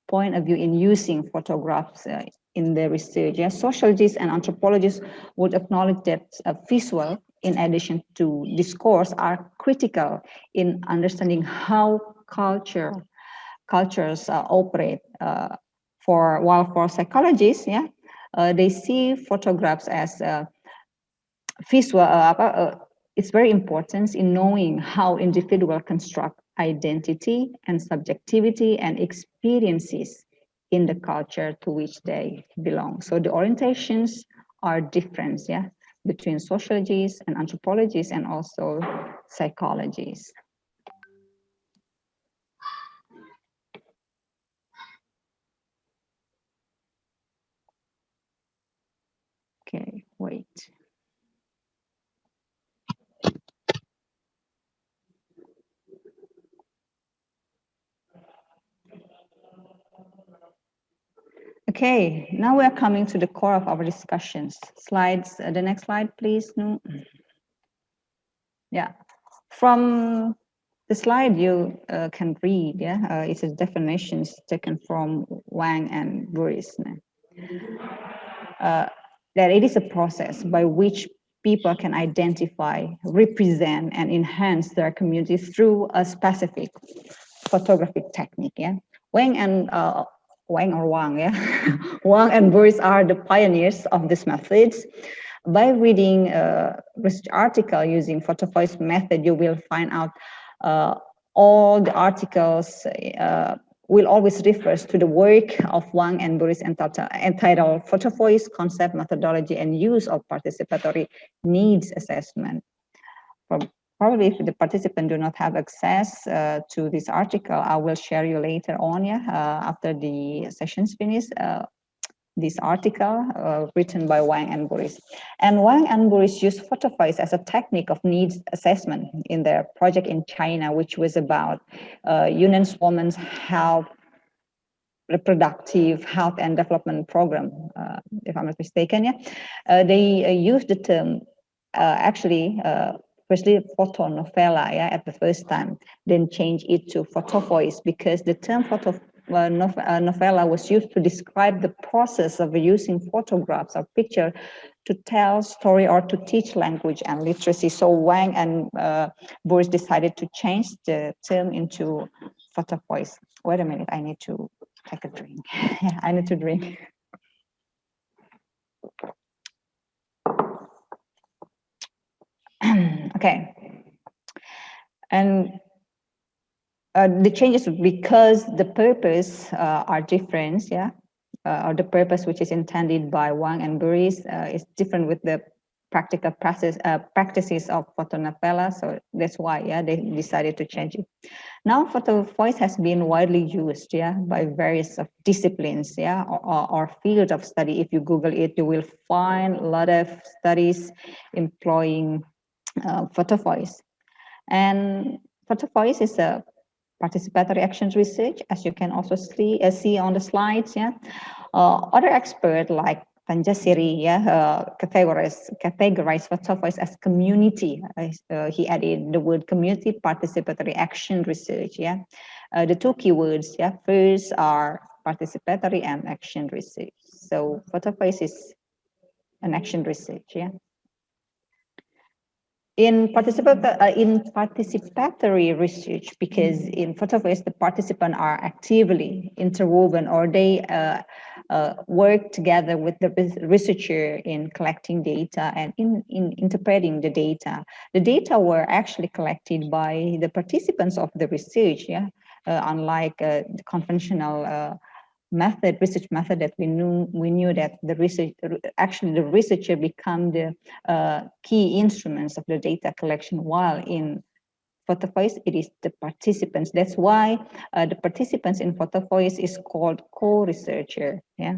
point of view in using photographs in their research. Yeah, sociologists and anthropologists would acknowledge that visual, in addition to discourse, are critical in understanding how cultures operate. While for psychologists, they see photographs as visual. It's very important in knowing how individuals construct identity and subjectivity and experiences in the culture to which they belong. So the orientations are different, between sociologists and anthropologists and also psychologists. Okay, wait. Okay, now we are coming to the core of our discussions. Slides, the next slide, please. No. Yeah, from the slide you can read, it's a definitions taken from Wang and Boris. That it is a process by which people can identify, represent, and enhance their community through a specific photographic technique. Yeah, Wang and Wang Wang and Boris are the pioneers of these methods. By reading a research article using Photovoice method, you will find out all the articles will always refers to the work of Wang and Boris entitled Photovoice Concept, Methodology, and Use of Participatory Needs Assessment. Probably if the participant do not have access to this article, I will share you later on, after the session's finished, this article written by Wang and Boris. And Wang and Boris used Photovoice as a technique of needs assessment in their project in China, which was about Yunnan women's health, reproductive health and development program, if I'm not mistaken. They used the term firstly photonovela at the first time, then change it to Photovoice because the term novella was used to describe the process of using photographs or picture to tell story or to teach language and literacy. So Wang and Boris decided to change the term into Photovoice. Wait a minute, I need to take a drink. I need to drink. Okay. And the changes because the purpose are different, or the purpose which is intended by Wang and Boris is different with the practical practices of photonovela. So that's why, they decided to change it. Now, Photovoice has been widely used, by various disciplines, or field of study. If you Google it, you will find a lot of studies employing Photovoice. And Photovoice is a participatory actions research, as you can also see on the slides. Other experts like Panjasiri, categorize Photovoice as community. He added the word community participatory action research. The two keywords, first are participatory and action research. So Photovoice is an action research. In participatory research, because in Photovoice, the participants are actively interwoven, or they work together with the researcher in collecting data and in interpreting the data. The data were actually collected by the participants of the research, unlike the conventional research method that we knew that the researcher become the key instruments of the data collection, while in Photovoice it is the participants. That's why the participants in Photovoice is called co-researcher. Yeah.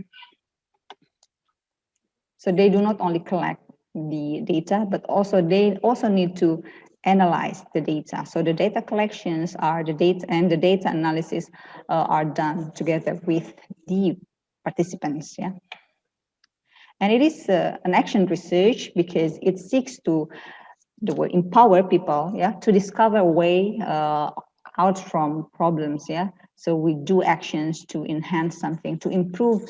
So they do not only collect the data, but also they also need to analyze the data. So the data collections are the data, and the data analysis are done together with the participants. Yeah. And it is an action research because it seeks to empower people, yeah, to discover a way out from problems. Yeah. So we do actions to enhance something, to improve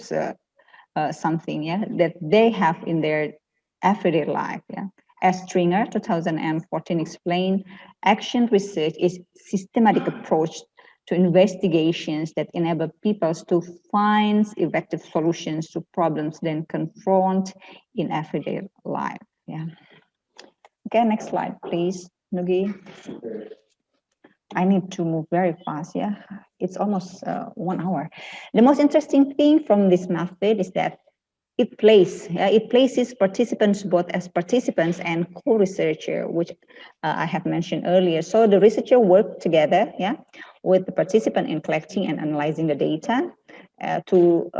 something, yeah, that they have in their everyday life. Yeah. As Stringer 2014 explained, action research is systematic approach to investigations that enable people to find effective solutions to problems then confront in everyday life. Yeah. Okay, next slide, please, Nugi. I need to move very fast, yeah? It's almost 1 hour. The most interesting thing from this method is that it places participants both as participants and co-researcher, which I have mentioned earlier. So the researcher work together, yeah, with the participant in collecting and analyzing the data to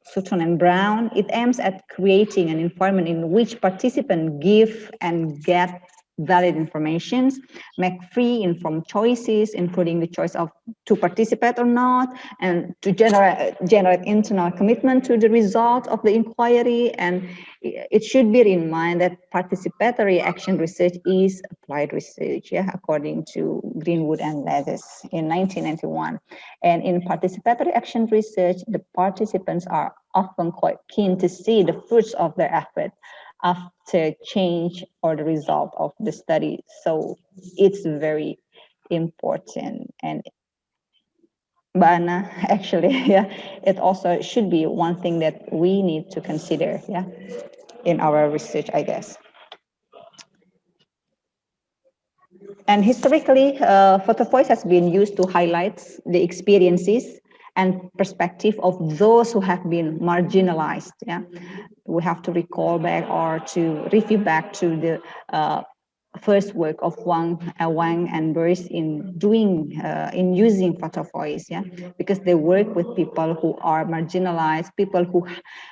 Sultan and Brown. It aims at creating an environment in which participants give and get valid information, make free informed choices, including the choice of to participate or not, and to generate internal commitment to the result of the inquiry. And it should be in mind that participatory action research is applied research, yeah, according to Greenwood and Levis in 1991. And in participatory action research, the participants are often quite keen to see the fruits of their effort after change or the result of the study. So it's very important. And Bana, actually, yeah, it also should be one thing that we need to consider, yeah, in our research, I guess. And historically, Photovoice has been used to highlight the experiences and perspective of those who have been marginalized. Yeah, we have to recall back or to review back to the first work of Wang and Burris in using Photovoice. Yeah, because they work with people who are marginalized, people who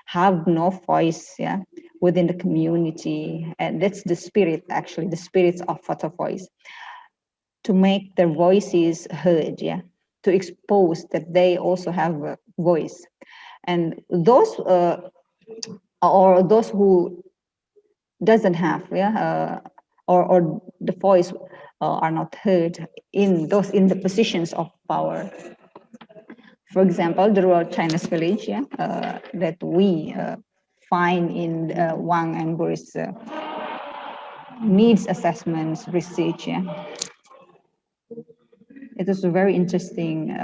have no voice. Yeah, within the community, and that's the spirit, actually, the spirit of Photovoice, to make their voices heard, yeah, to expose that they also have a voice. And those or those who doesn't have, yeah, or the voice are not heard in the positions of power. For example, the rural Chinese village, yeah, that we find in Wang and Boris needs assessments research. Yeah. It was very interesting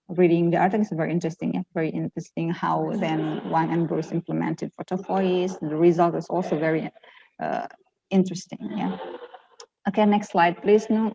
reading the article. Is very interesting. Yeah, very interesting how then Wang and Bruce implemented Photovoice. The result was also very interesting. Yeah. Okay, next slide, please. No.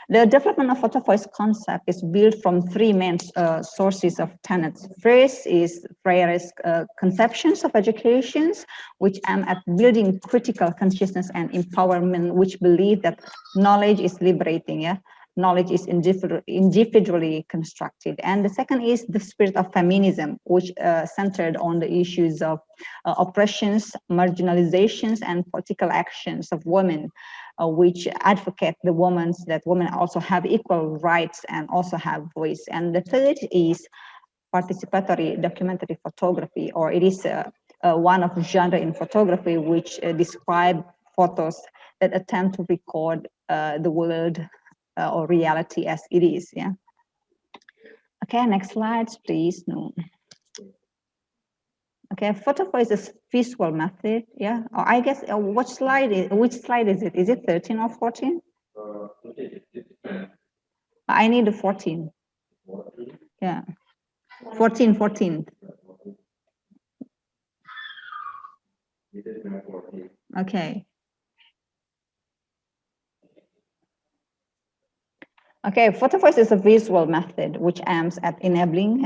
The development of Photovoice concept is built from three main sources of tenets. First is Freire's conceptions of education, which aim at building critical consciousness and empowerment, which believe that knowledge is liberating, yeah? Knowledge is individually constructed. And the second is the spirit of feminism, which centered on the issues of oppressions, marginalizations, and political actions of women, which advocate that women also have equal rights and also have voice. And the third is participatory documentary photography, or it is one of genre in photography which describe photos that attempt to record the world or reality as it is. Yeah. Okay, next slides, please. No. Okay, Photovoice is visual method. Yeah, I guess which slide is it? Is it 13 or 14? I need a 14. Yeah, 14. Okay. Okay, Photovoice is a visual method which aims at enabling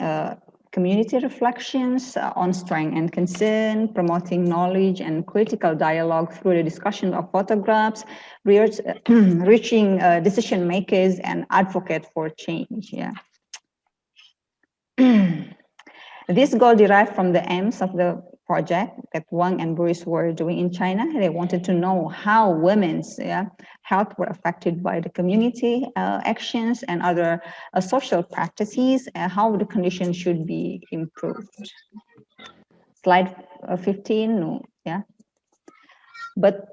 community reflections on strength and concern, promoting knowledge and critical dialogue through the discussion of photographs, reaching decision makers and advocate for change. Yeah. This goal derived from the aims of the project that Wang and Bruce were doing in China. They wanted to know how women's health were affected by the community actions and other social practices, and how the condition should be improved. Slide 15, no, yeah. But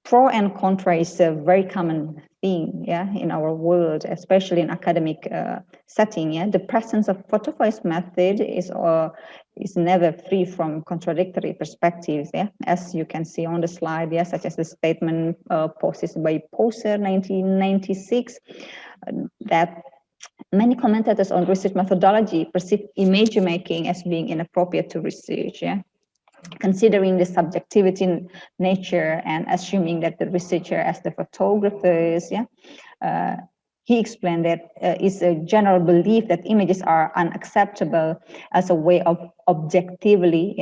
pro and contra is a very common thing, yeah, in our world, especially in academic setting. Yeah, the presence of Photovoice method is never free from contradictory perspectives. Yeah, as you can see on the slide, yeah, such as the statement posted by Poser 1996 that many commentators on research methodology perceive image making as being inappropriate to research. Yeah. Considering the subjectivity nature and assuming that the researcher as the photographers, he explained that it's a general belief that images are unacceptable as a way of objectively,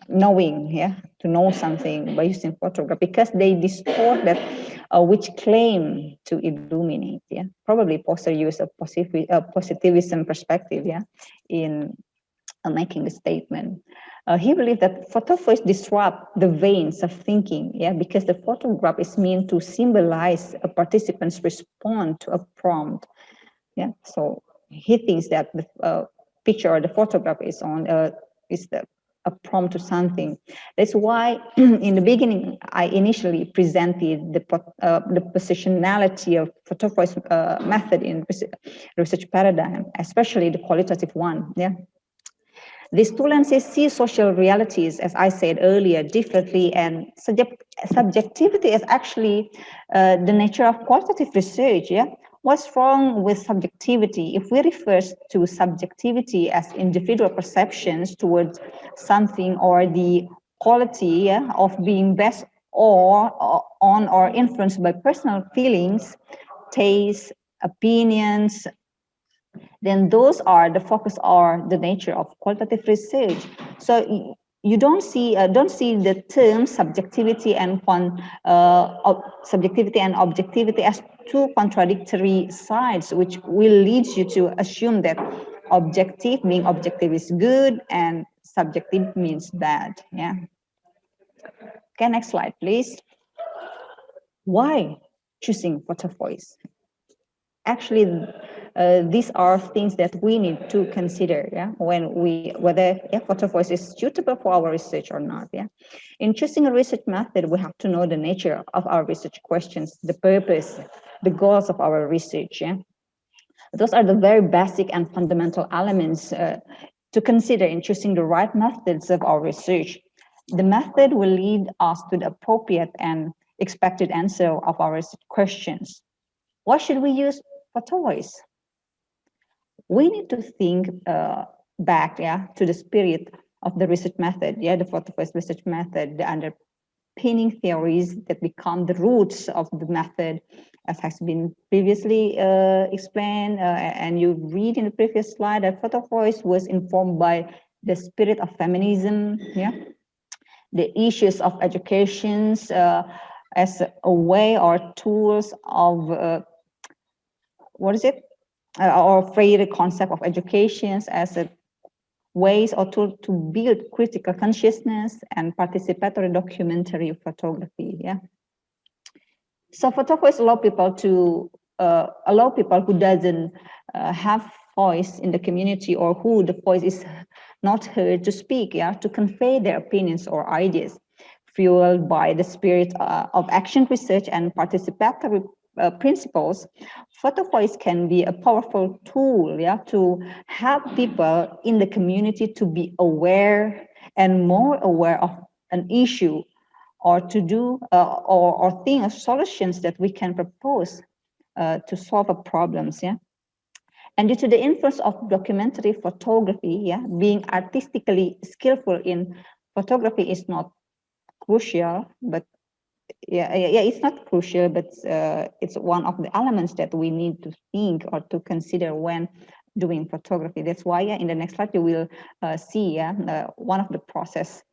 knowing, to know something by using photograph, because they distort that which claim to illuminate. Probably Poster used a positivism perspective, in making the statement. He believed that photovoice disrupt the veins of thinking, because the photograph is meant to symbolize a participant's response to a prompt. So he thinks that the picture or the photograph is a prompt to something. That's why in the beginning I initially presented the positionality of photovoice method in research paradigm, especially the qualitative one. These two lenses see social realities, as I said earlier, differently, and subjectivity is actually the nature of qualitative research. What's wrong with subjectivity? If we refer to subjectivity as individual perceptions towards something, or the quality of being based on or influenced by personal feelings, tastes, opinions, then those are the focus or the nature of qualitative research. So you don't see the terms subjectivity and objectivity as two contradictory sides, which will lead you to assume that being objective is good and subjective means bad. Okay, next slide, please. Why choosing Photovoice? Actually, these are things that we need to consider, whether Photovoice is suitable for our research or not. In choosing a research method, we have to know the nature of our research questions, the purpose, the goals of our research. Those are the very basic and fundamental elements to consider in choosing the right methods of our research. The method will lead us to the appropriate and expected answer of our research questions. Why should we use Photovoice? We need to think back, to the spirit of the research method, the Photovoice research method, the underpinning theories that become the roots of the method, as has been previously explained, and you read in the previous slide that Photovoice was informed by the spirit of feminism, the issues of educations as a way or tools of or free the concept of education as a ways or tool to build critical consciousness and participatory documentary photography. So Photovoice allow people who doesn't have voice in the community, or who the voice is not heard, to speak, to convey their opinions or ideas, fueled by the spirit of action research and participatory principles. Photovoice can be a powerful tool, to help people in the community to be aware and more aware of an issue, or to do or think of solutions that we can propose to solve problems. And due to the influence of documentary photography, being artistically skillful in photography is not crucial, but it's not crucial, but it's one of the elements that we need to think or to consider when doing photography. That's why in the next slide you will see one of the process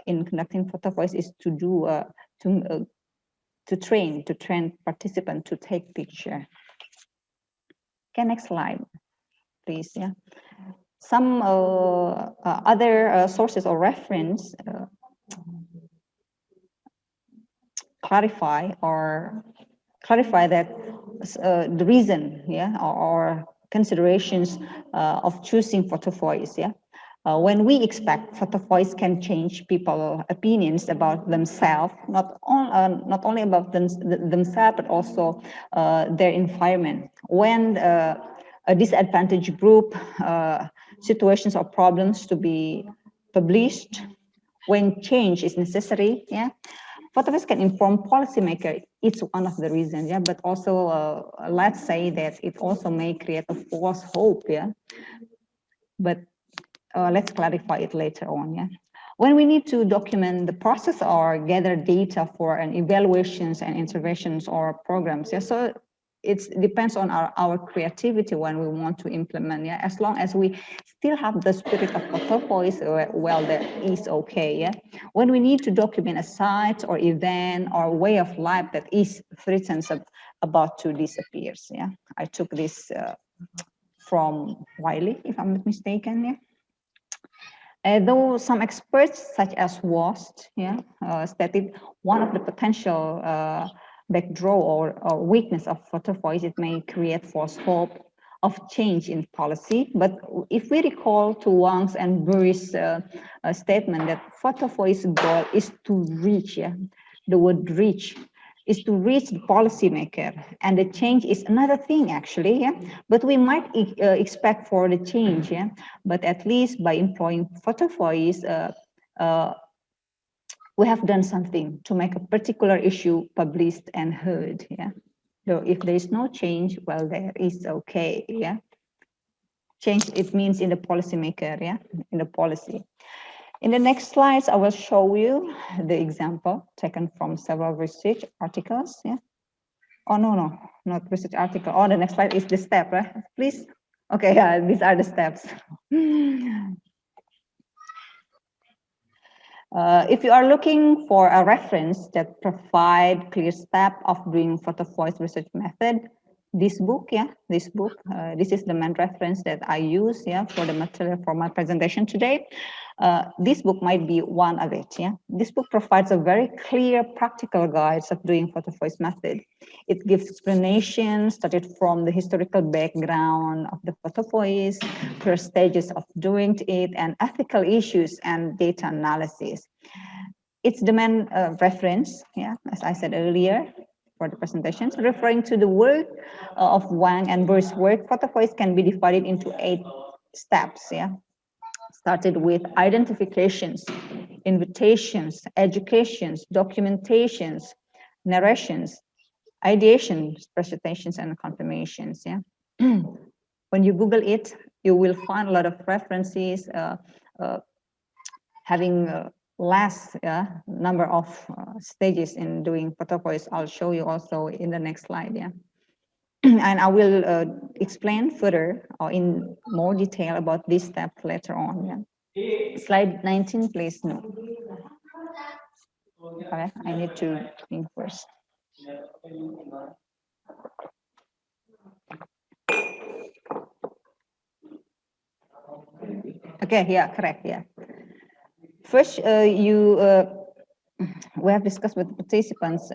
in conducting Photovoice is to do to train participant to take picture. Okay, next slide, please. Yeah, some other sources or reference clarify that the reason, or considerations of choosing Photovoice. When we expect Photovoice can change people's opinions about themselves, not only about themselves, but also their environment. When a disadvantaged group situations or problems to be published, when change is necessary, Photovoice can inform policymakers. It's one of the reasons, but also let's say that it also may create a false hope, but let's clarify it later on, When we need to document the process or gather data for an evaluations and interventions or programs, so it depends on our creativity when we want to implement, as long as we still have the spirit of Photovoice, well, that is okay, When we need to document a site or event or way of life that is threatened about to disappear, I took this from Wiley, if I'm not mistaken, Though some experts, such as WAST, stated one of the potential backdraw or weakness of Photovoice, it may create false hope of change in policy. But if we recall to Wang's and Burry's statement that Photovoice's goal is to reach, the word reach, is to reach the policymaker, and the change is another thing actually, but we might expect for the change, but at least by employing Photovoice, we have done something to make a particular issue published and heard, So if there is no change, well, there is okay, Change, it means in the policymaker, in the policy. In the next slides, I will show you the example taken from several research articles. Oh, no, not research article. Oh, the next slide is the step, right? Please. Okay, these are the steps. If you are looking for a reference that provide clear step of doing Photovoice research method, this book, this is the main reference that I use, for the material for my presentation today. This book might be one of it, This book provides a very clear practical guides of doing Photovoice method. It gives explanations started from the historical background of the Photovoice, first stages of doing it, and ethical issues and data analysis. It's the main reference, as I said earlier, for the presentations, referring to the work of Wang and Burr's work. Photovoice can be divided into 8 steps, Started with identifications, invitations, educations, documentations, narrations, ideations, presentations, and confirmations, When you Google it, you will find a lot of references having less number of stages in doing Photovoice. I'll show you also in the next slide, And I will explain further or in more detail about this step later on, Slide 19, please. No. Okay, I need to think first. Okay, correct, First, we have discussed with participants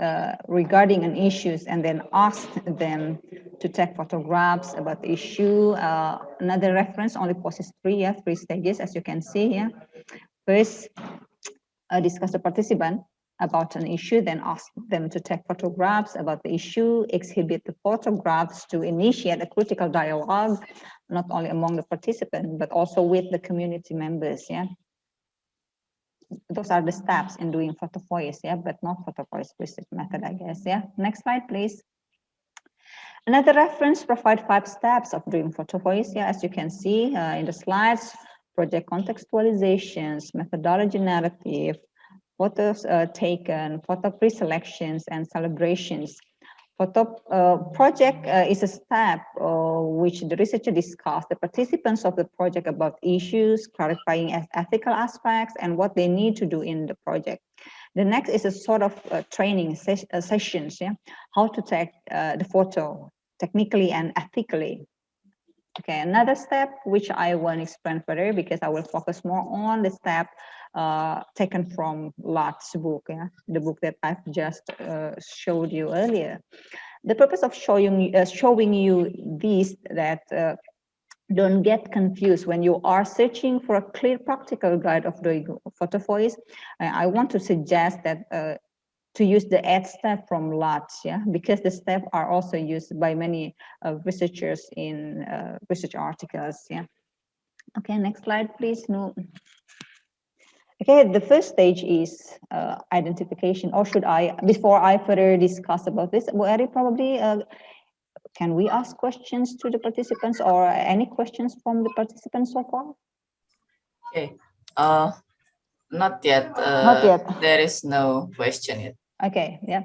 regarding an issues and then asked them to take photographs about the issue. Another reference only possesses 3 stages, as you can see here. First, discuss the participant about an issue, then ask them to take photographs about the issue, exhibit the photographs to initiate a critical dialogue, not only among the participants, but also with the community members, Those are the steps in doing Photovoice, but not Photovoice research method, I guess, Next slide, please. Another reference provide 5 steps of doing Photovoice, as you can see in the slides: project contextualizations, methodology narrative, photos taken, photo pre-selections and celebrations. Photo project is a step which the researcher discussed the participants of the project about issues, clarifying ethical aspects and what they need to do in the project. The next is a sort of training sessions, yeah, how to take the photo technically and ethically. Okay, another step which I want to explain further because I will focus more on the step taken from Lott's book, yeah, the book that I've just showed you earlier. The purpose of showing you this that don't get confused when you are searching for a clear practical guide of doing Photovoice. I want to suggest that to use the add step from Lotz, yeah, because the steps are also used by many researchers in research articles, yeah. Okay, next slide, please. No. Okay, the first stage is identification, or should I, before I further discuss about this, Ari, probably, can we ask questions to the participants or any questions from the participants so far? Okay, not yet. Not yet. There is no question yet. Okay, yeah.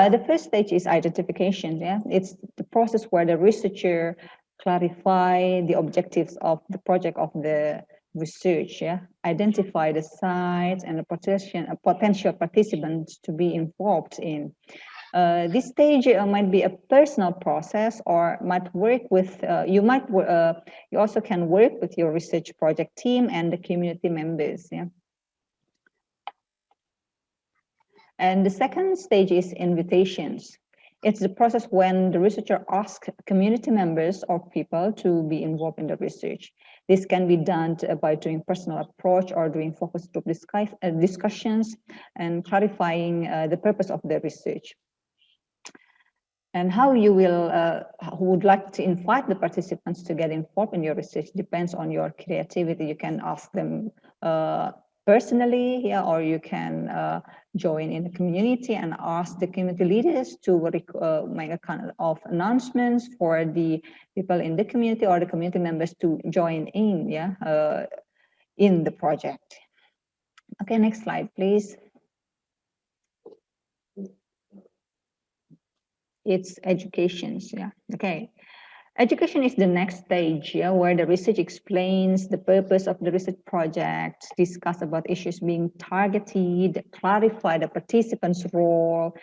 The first stage is identification, yeah. It's the process where the researcher clarify the objectives of the project of the research, yeah. Identify the sites and the potential participants to be involved in. This stage might be a personal process or might work with, you also can work with your research project team and the community members, yeah. And the second stage is invitations. It's the process when the researcher asks community members or people to be involved in the research. This can be done by doing personal approach or doing focus group discussions and clarifying the purpose of the research. And how you will, who would like to invite the participants to get involved in your research depends on your creativity. You can ask them personally, yeah, or you can join in the community and ask the community leaders to make a kind of announcements for the people in the community or the community members to join in, yeah, in the project. Okay, next slide, please. It's education, yeah, okay. Education is the next stage, yeah, where the research explains the purpose of the research project, discuss about issues being targeted, clarify the participants' role,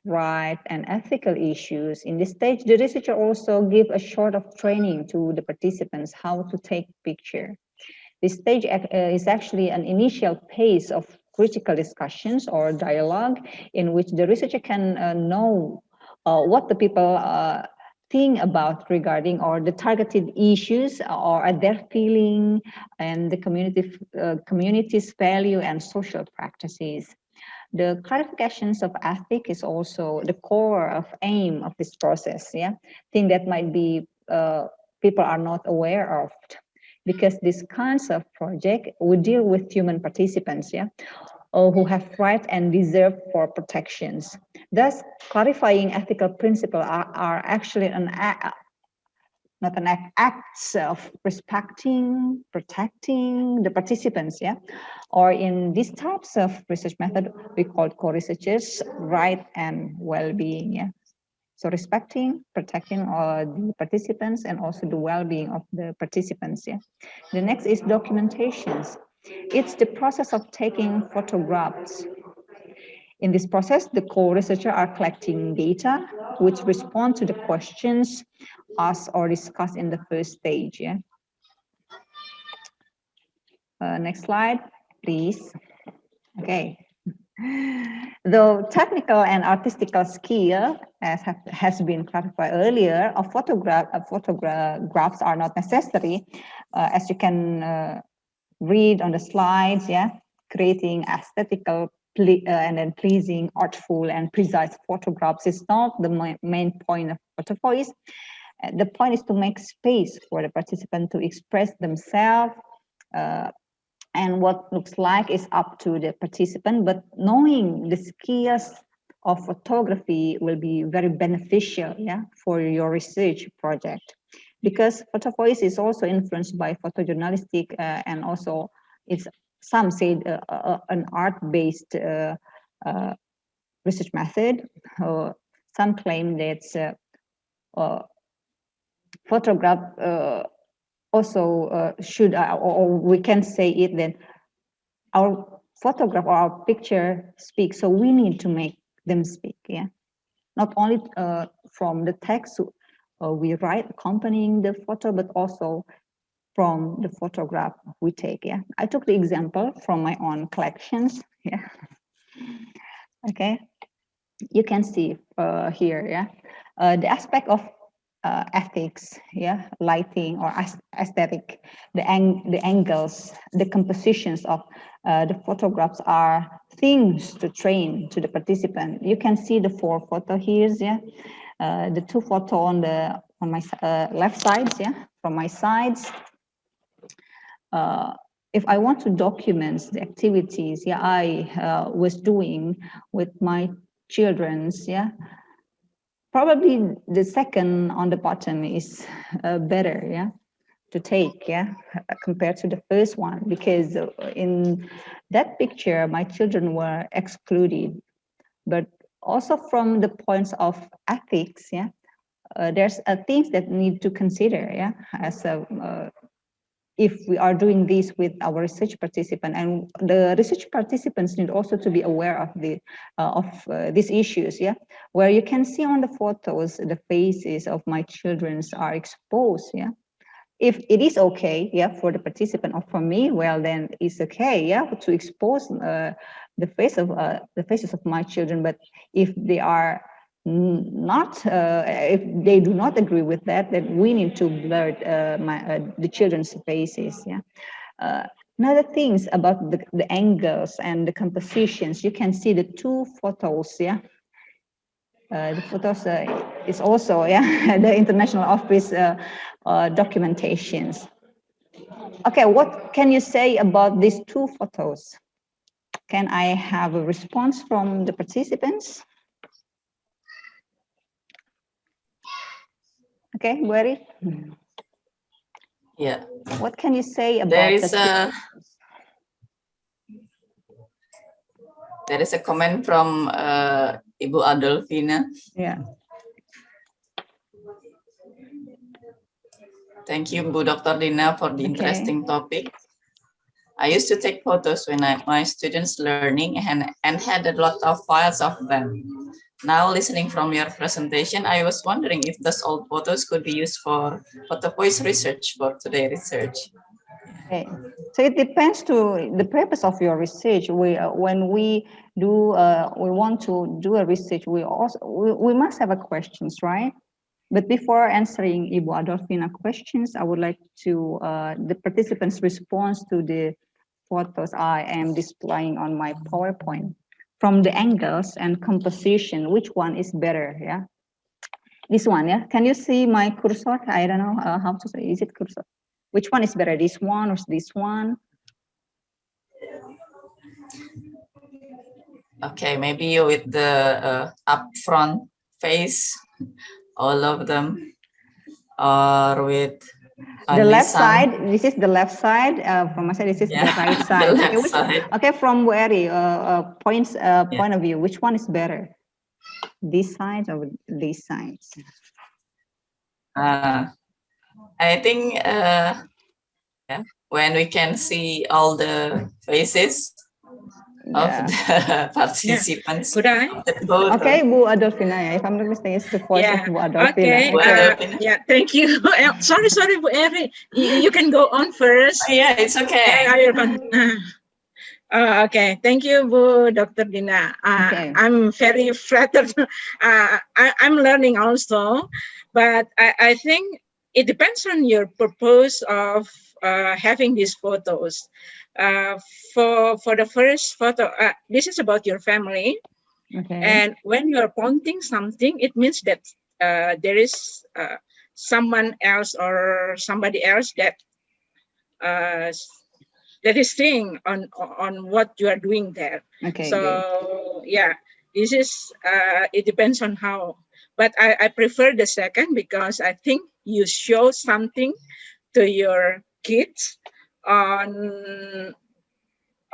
right, and ethical issues. In this stage, the researcher also give a sort of training to the participants how to take picture. This stage is actually an initial phase of critical discussions or dialogue in which the researcher can know what the people think about regarding or the targeted issues or their feeling and the community's value and social practices. The clarifications of ethics is also the core of aim of this process, yeah, thing that might be people are not aware of, because this kinds of project would deal with human participants, yeah, or who have right and deserve for protections. Thus, clarifying ethical principles are actually not an act of respecting, protecting the participants, yeah? Or in these types of research method, we call co-researchers right and well-being, yeah? So respecting, protecting the participants and also the well-being of the participants, yeah? The next is documentations. It's the process of taking photographs. In this process, the co-researchers are collecting data which respond to the questions asked or discussed in the first stage. Yeah. Next slide, please. Okay. The technical and artistical skill, as has been clarified earlier, of photographs are not necessary, as you can read on the slides. Yeah, creating aesthetical and then pleasing, artful, and precise photographs is not the main point of Photovoice. The point is to make space for the participant to express themselves, and what looks like is up to the participant, but knowing the skills of photography will be very beneficial, yeah, for your research project, because Photovoice is also influenced by photojournalistic and also it's some say an art-based research method. Some claim that photograph also should, or we can say it that our photograph or our picture speaks, so we need to make them speak. Yeah, not only from the text we write accompanying the photo, but also from the photograph we take. Yeah, I took the example from my own collections. Yeah, okay, you can see here. Yeah, the aspect of ethics, yeah, lighting or aesthetic, the angles, the compositions of the photographs are things to train to the participant. You can see the 4 photo here, yeah, the 2 photo on my left sides, yeah, from my sides. If I want to document the activities, yeah, I was doing with my children's, yeah, probably the second on the bottom is better, yeah, to take, yeah, compared to the first one, because in that picture my children were excluded. But also from the points of ethics, yeah, there's things that need to consider, yeah, as a if we are doing this with our research participant, and the research participants need also to be aware of these issues, yeah, where you can see on the photos the faces of my children are exposed, yeah. If it is okay, yeah, for the participant or for me, well, then it's okay, yeah, to expose the faces of my children. But if they are not, if they do not agree with that, then we need to blur the children's faces, yeah. Another things about the angles and the compositions, you can see the 2 photos, yeah. The photos is also, yeah, the international office documentations. Okay, what can you say about these 2 photos? Can I have a response from the participants? Okay, Wari? Yeah. What can you say about There is a comment from Ibu Adolfina. Yeah. Thank you, Bu Dr. Dina, for the interesting topic. I used to take photos when my students learning and had a lot of files of them. Now, listening from your presentation, I was wondering if those old photos could be used for Photovoice research for today research. Okay, so it depends to the purpose of your research. When we want to do a research, we must have a questions, right? But before answering Ibu Adolfina questions, I would like to the participants' response to the photos I am displaying on my PowerPoint. From the angles and composition, which one is better? Yeah, this one. Yeah, can you see my cursor? I don't know how to say. Is it cursor? Which one is better? This one or this one? Okay, maybe with the upfront face, all of them, or with the left side. This is the left side. From my side, this is the right side. The left side. Okay, from where point of view, which one is better? This side or these sides? I think when we can see all the faces of the participants. Could I? Okay, Bu Adolfina. If I'm not mistaken, it's the voice of Bu Adolfina. Okay. Yeah, thank you. Sorry, Bu Eri. You can go on first. Yeah, it's okay. Okay, thank you, Bu Dr. Dina. I'm very flattered. I'm learning also, but I think it depends on your purpose of having these photos. For the first photo, this is about your family. Okay. And when you are pointing something, it means that there is someone else or somebody else that is seeing on what you are doing there. Okay. So yeah, this is it depends on how. But I prefer the second because I think you show something to your kids on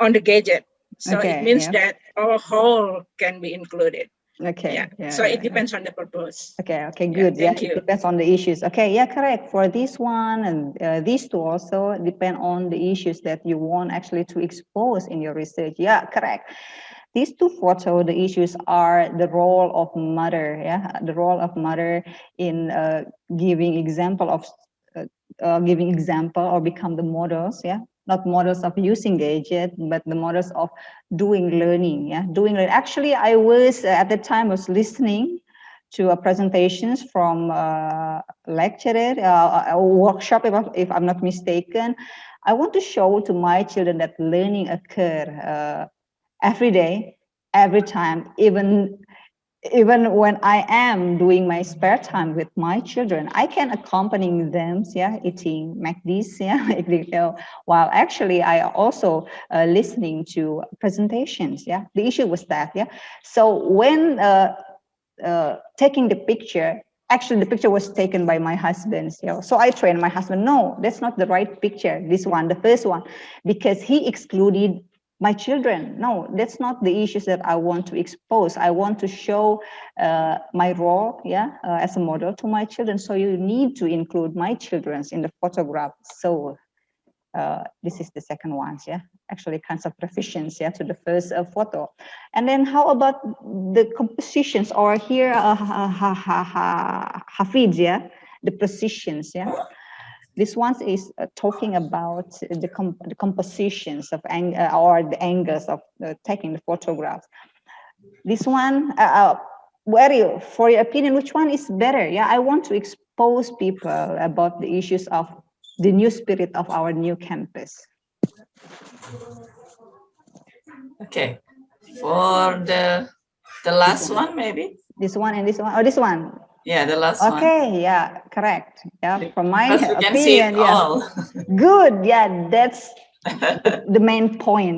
on the gadget. So Okay, it means yeah. that our whole can be included. Okay. So it depends on the purpose. Okay. Okay. Good. Thank you. It depends on the issues. Okay. Yeah. Correct. For this one and these two also depend on the issues that you want actually to expose in your research. Yeah. Correct. These two photos, the issues are the role of mother. Yeah. The role of mother in giving example of or become the models. Yeah. Not models of using gadget, but the models of doing learning. Yeah, doing learning. Actually, I was at the time was listening to presentations from lecturer, a workshop, if I'm not mistaken. I want to show to my children that learning occur every day, every time, even when I am doing my spare time with my children, I can accompany them, eating McD's, while actually I also listening to presentations, The issue was that, So when taking the picture, actually the picture was taken by my husband, So I trained my husband, no, that's not the right picture, this one, the first one, because he excluded my children. No, that's not the issues that I want to expose. I want to show my role, as a model to my children. So you need to include my children in the photograph. So this is the second one, actually kinds of revisions, to the first photo. And then how about the compositions, or here Hafiz, the positions, This one is talking about the compositions of or the angles of taking the photographs. This one, for your opinion, which one is better? I want to expose people about the issues of the new spirit of our new campus. Okay, for the last one, maybe. This one and this one, or this one. Yeah, the last one. Okay, yeah, correct. Yeah, from my Because we can opinion, see it all. Good, that's the main point,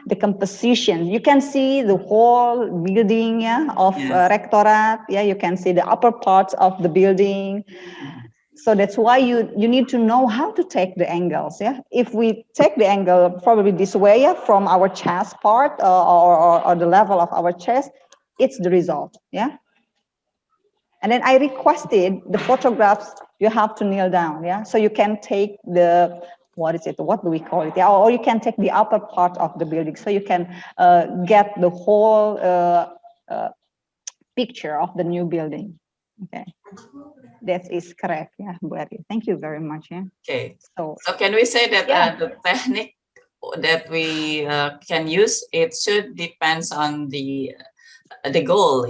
the composition. You can see the whole building, of rectorate. You can see the upper parts of the building. So that's why you need to know how to take the angles. If we take the angle probably this way, from our chest part or the level of our chest, it's the result. And then I requested the photographs, you have to kneel down, so you can take the, what do we call it? Or you can take the upper part of the building, so you can get the whole picture of the new building. Okay, that is correct. Bu Eri. Thank you very much. Okay, so can we say that the technique that we can use, it should depends on the goal,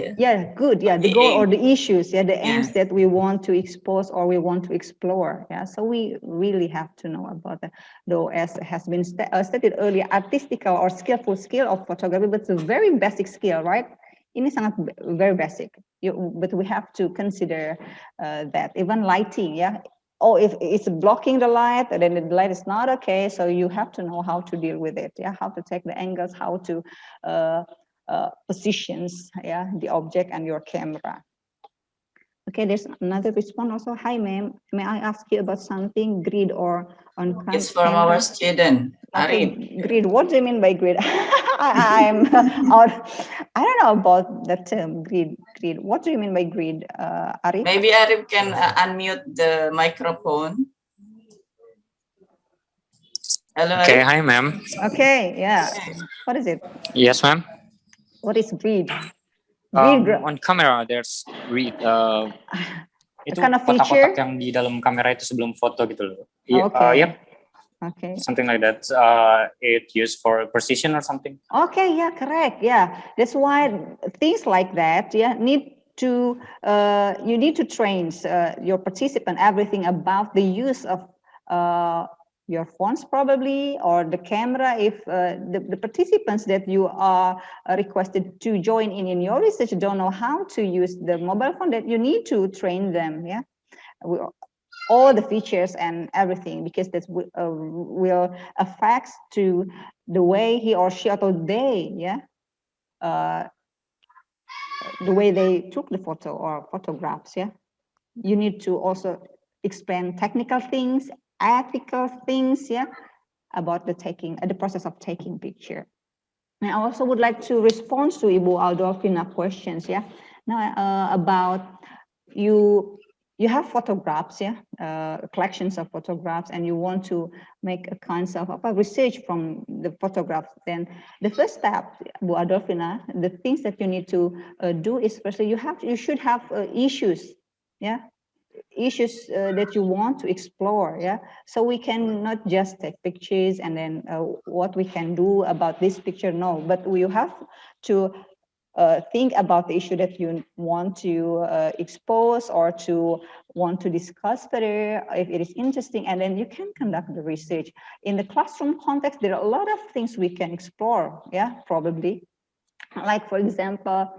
good, the goal or the issues, the aims that we want to expose or we want to explore, so we really have to know about that. Though, as has been stated earlier, artistical or skillful skill of photography, but it's a very basic skill, right? Ini sangat very basic, but we have to consider that even lighting, if it's blocking the light, then the light is not okay, so you have to know how to deal with it, how to take the angles, how to positions, the object and your camera. Okay, there's another response also. Hi, ma'am. May I ask you about something, grid or on camera? It's from our student, Okay, Arif. grid. What do you mean by grid? I'm out. I don't know about the term grid. Grid. What do you mean by grid, Arif? Maybe Arif can unmute the microphone. Hello. Okay, Arif? hi, ma'am. Okay, What is it? Yes, ma'am. What is grid? On camera, there's grid. Itu kind of kotak-kotak yang di dalam kamera itu sebelum foto gitu loh. Okay. Yep. Okay. Something like that. It used for precision or something. Okay, correct. That's why things like that, need to you need to train your participant everything about the use of your phones probably, or the camera. If the participants that you are requested to join in your research don't know how to use the mobile phone, that you need to train them, all the features and everything, because that will affect to the way he or she or they, the way they took the photo or photographs, You need to also explain technical things, ethical things, about the process of taking picture. And I also would like to respond to Ibu Aldolfina questions, yeah. Now about you have photographs, yeah, collections of photographs, and you want to make a kind of research from the photographs. Then the first step, Bu Adolfina, the things that you need to do is firstly you should have issues, yeah, issues that you want to explore, yeah. So we can not just take pictures and then what we can do about this picture, no, but we have to think about the issue that you want to expose or to want to discuss further if it is interesting, and then you can conduct the research. In the classroom context, there are a lot of things we can explore, yeah, probably. Like, for example,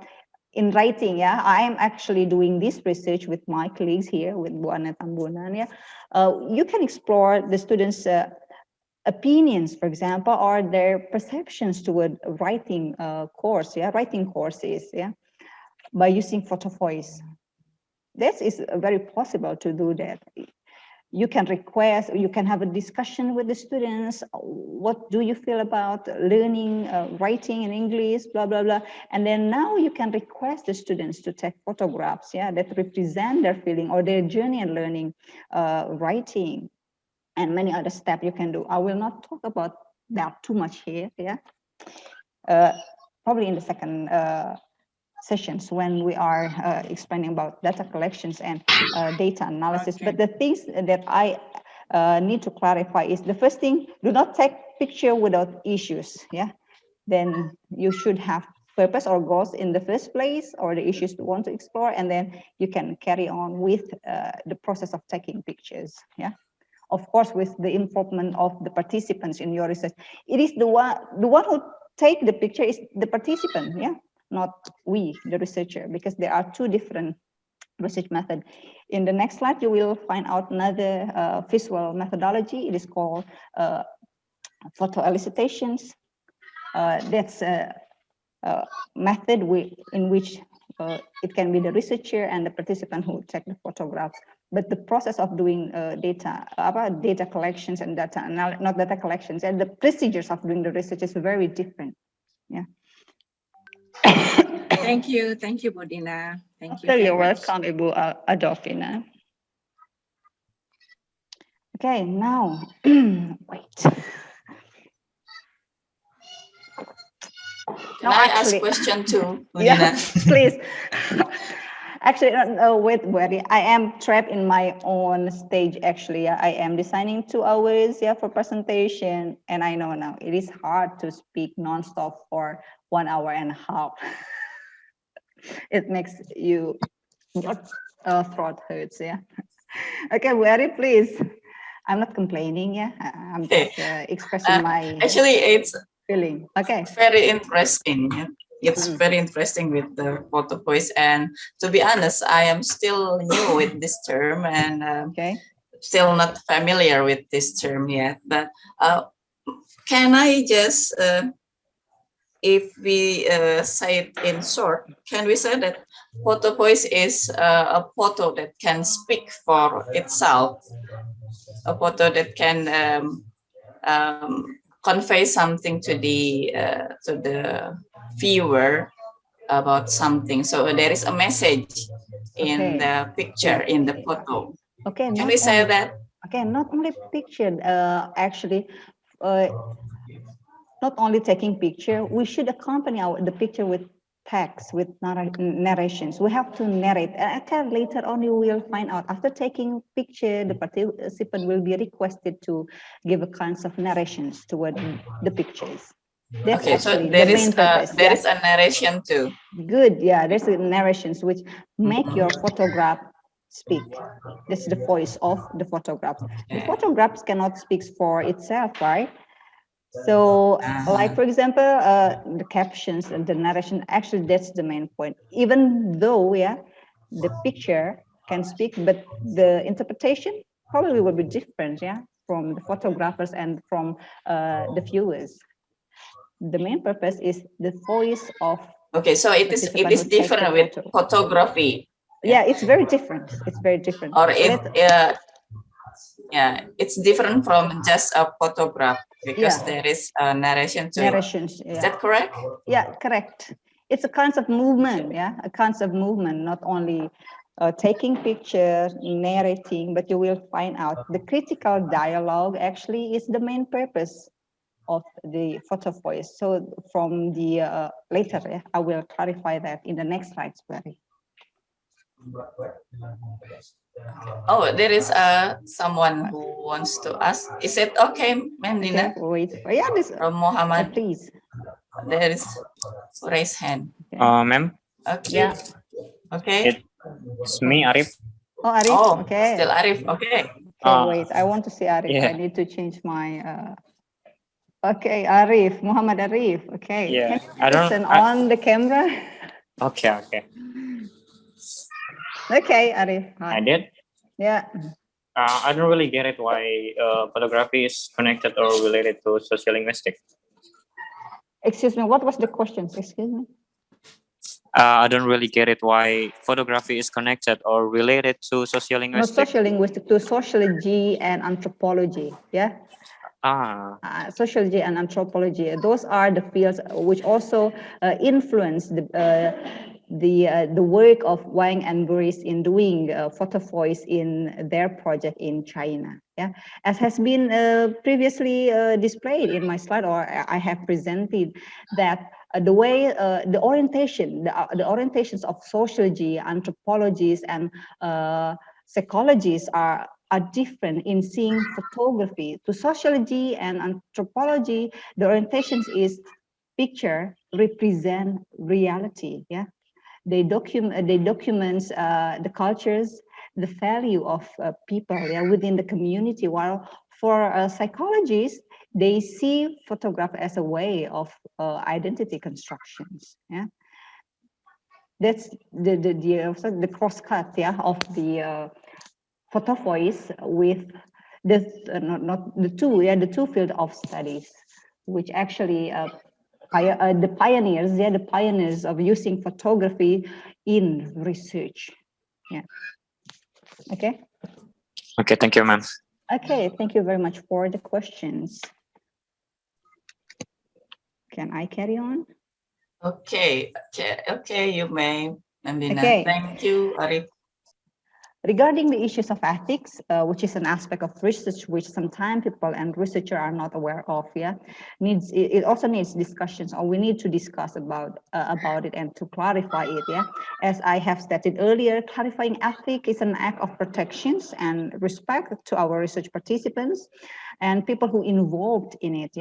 in writing, yeah, I am actually doing this research with my colleagues here, with Bu Anna Tambunan, yeah. You can explore the students' opinions, for example, or their perceptions toward writing course, yeah, writing courses, yeah, by using Photovoice. This is very possible to do that. You can request, you can have a discussion with the students. What do you feel about learning writing in English, blah, blah, blah. And then now you can request the students to take photographs, yeah, that represent their feeling or their journey in learning writing, and many other steps you can do. I will not talk about that too much here, yeah. Probably in the second sessions when we are explaining about data collections and data analysis. Okay. But the things that I need to clarify is, the first thing, do not take picture without issues, yeah. Then you should have purpose or goals in the first place, or the issues you want to explore, and then you can carry on with the process of taking pictures, yeah. Of course, with the involvement of the participants in your research. It is the one who take the picture is the participant, yeah, not we, the researcher, because there are two different research methods. In the next slide, you will find out another visual methodology. It is called photo elicitations. That's a method in which it can be the researcher and the participant who take the photographs. But the process of doing data collections and not data collections, and the procedures of doing the research is very different. Yeah. Thank you, Bu Dina. Thank you. You're welcome, Ibu Adolfina. Okay, now wait. Can I ask question too, yeah, please. Actually, wait, I am trapped in my own stage, actually. I am designing 2 hours, yeah, for presentation. And I know now it is hard to speak nonstop for 1 hour and a half. It makes your throat hurts, yeah. Okay, Wari, please. I'm not complaining, yeah. I'm just expressing my actually it's feeling. Okay. Very interesting. Yeah? It's very interesting with the Photovoice, and to be honest, I am still new with this term, and still not familiar with this term yet. But can I just, if we say it in short, can we say that Photovoice is a photo that can speak for itself, a photo that can convey something to the viewer about something. So there is a message in the picture, in the photo. Okay. Can we say that? Okay, not only picture, actually, not only taking picture, we should accompany the picture with text, with narrations. We have to narrate. And later on, you will find out, after taking picture, the participant will be requested to give a kinds of narrations toward the pictures. That's okay, so there is a narration too. Good, yeah. There's a narrations which make your photograph speak. That's the voice of the photograph. The photographs cannot speak for itself, right? So, like for example, the captions and the narration. Actually, that's the main point. Even though, yeah, the picture can speak, but the interpretation probably will be different, yeah, from the photographers and from the viewers. The main purpose is the voice of. Okay, so it is different with photography. Yeah, it's very different. It's very different. Or if yeah, it's different from just a photograph because there is a narration to narrations. Is that correct? Yeah, correct. It's a kind of movement, a kind of movement, not only taking pictures, narrating, but you will find out the critical dialogue actually is the main purpose of the photo voice. So from the later, I will clarify that in the next slides, Barry. Oh, there is someone who wants to ask. Is it okay, Ma'am Dina? Okay, wait. Yeah, this. From Muhammad. Please. There is raise hand. Ma'am. Okay. Yeah. Okay. It's me, Arif. Oh, Arif. Oh, okay. still Arif. Okay. Okay, wait. I want to see Arif. Yeah. I need to change my. Okay, Arif, Muhammad Arif. Okay. Yeah. Can you turn on the camera? Okay. Okay. Okay, Arif. Hi. I did. Yeah. I don't really get it why photography is connected or related to sociolinguistics. Excuse me, what was the question? Excuse me. I don't really get it why photography is connected or related to sociolinguistics. Not sociolinguistic, to sociology and anthropology. Yeah. Sociology and anthropology. Those are the fields which also influence the work of Wang and Boris in doing photo voice in their project in China. Yeah, as has been previously displayed in my slide, or I have presented that the way the orientations of sociology, anthropologists, and psychologists are different in seeing photography. To sociology and anthropology, the orientations is picture represent reality. Yeah, they document the cultures, the value of people within the community. While for psychologists, they see photograph as a way of identity constructions. Yeah, that's the cross cut of the photo voice with the the two field of studies, which actually the pioneers of using photography in research. Yeah. Okay. Okay, thank you, ma'am. Okay, thank you very much for the questions. Can I carry on? Okay, you may, Nandina. Okay. Thank you, Arif. Regarding the issues of ethics, which is an aspect of research which sometimes people and researchers are not aware of, it also needs discussions, or we need to discuss about it and to clarify it. As I have stated earlier, clarifying ethics is an act of protections and respect to our research participants and people who involved in it.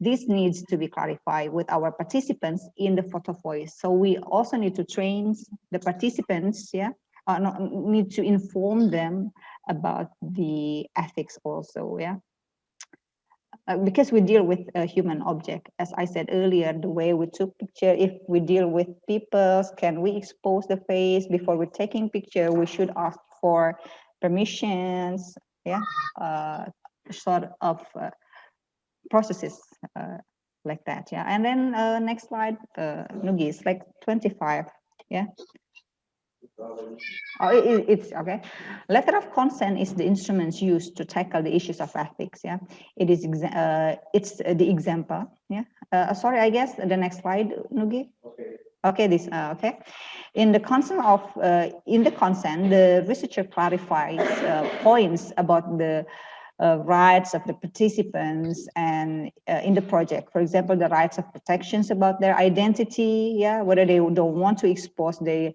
This needs to be clarified with our participants in the photo voice. So we also need to train the participants, need to inform them about the ethics also, because we deal with a human object. As I said earlier, the way we took picture, if we deal with people, can we expose the face before we're taking picture? We should ask for permissions, sort of processes like that, And then next slide, Nugi, it's like 25, it's okay. Letter of consent is the instruments used to tackle the issues of ethics. It is it's the example. Sorry, I guess the next slide, Nugi. Okay, this okay. In the consent, the researcher clarifies points about the rights of the participants and in the project. For example, the rights of protections about their identity, whether they don't want to expose their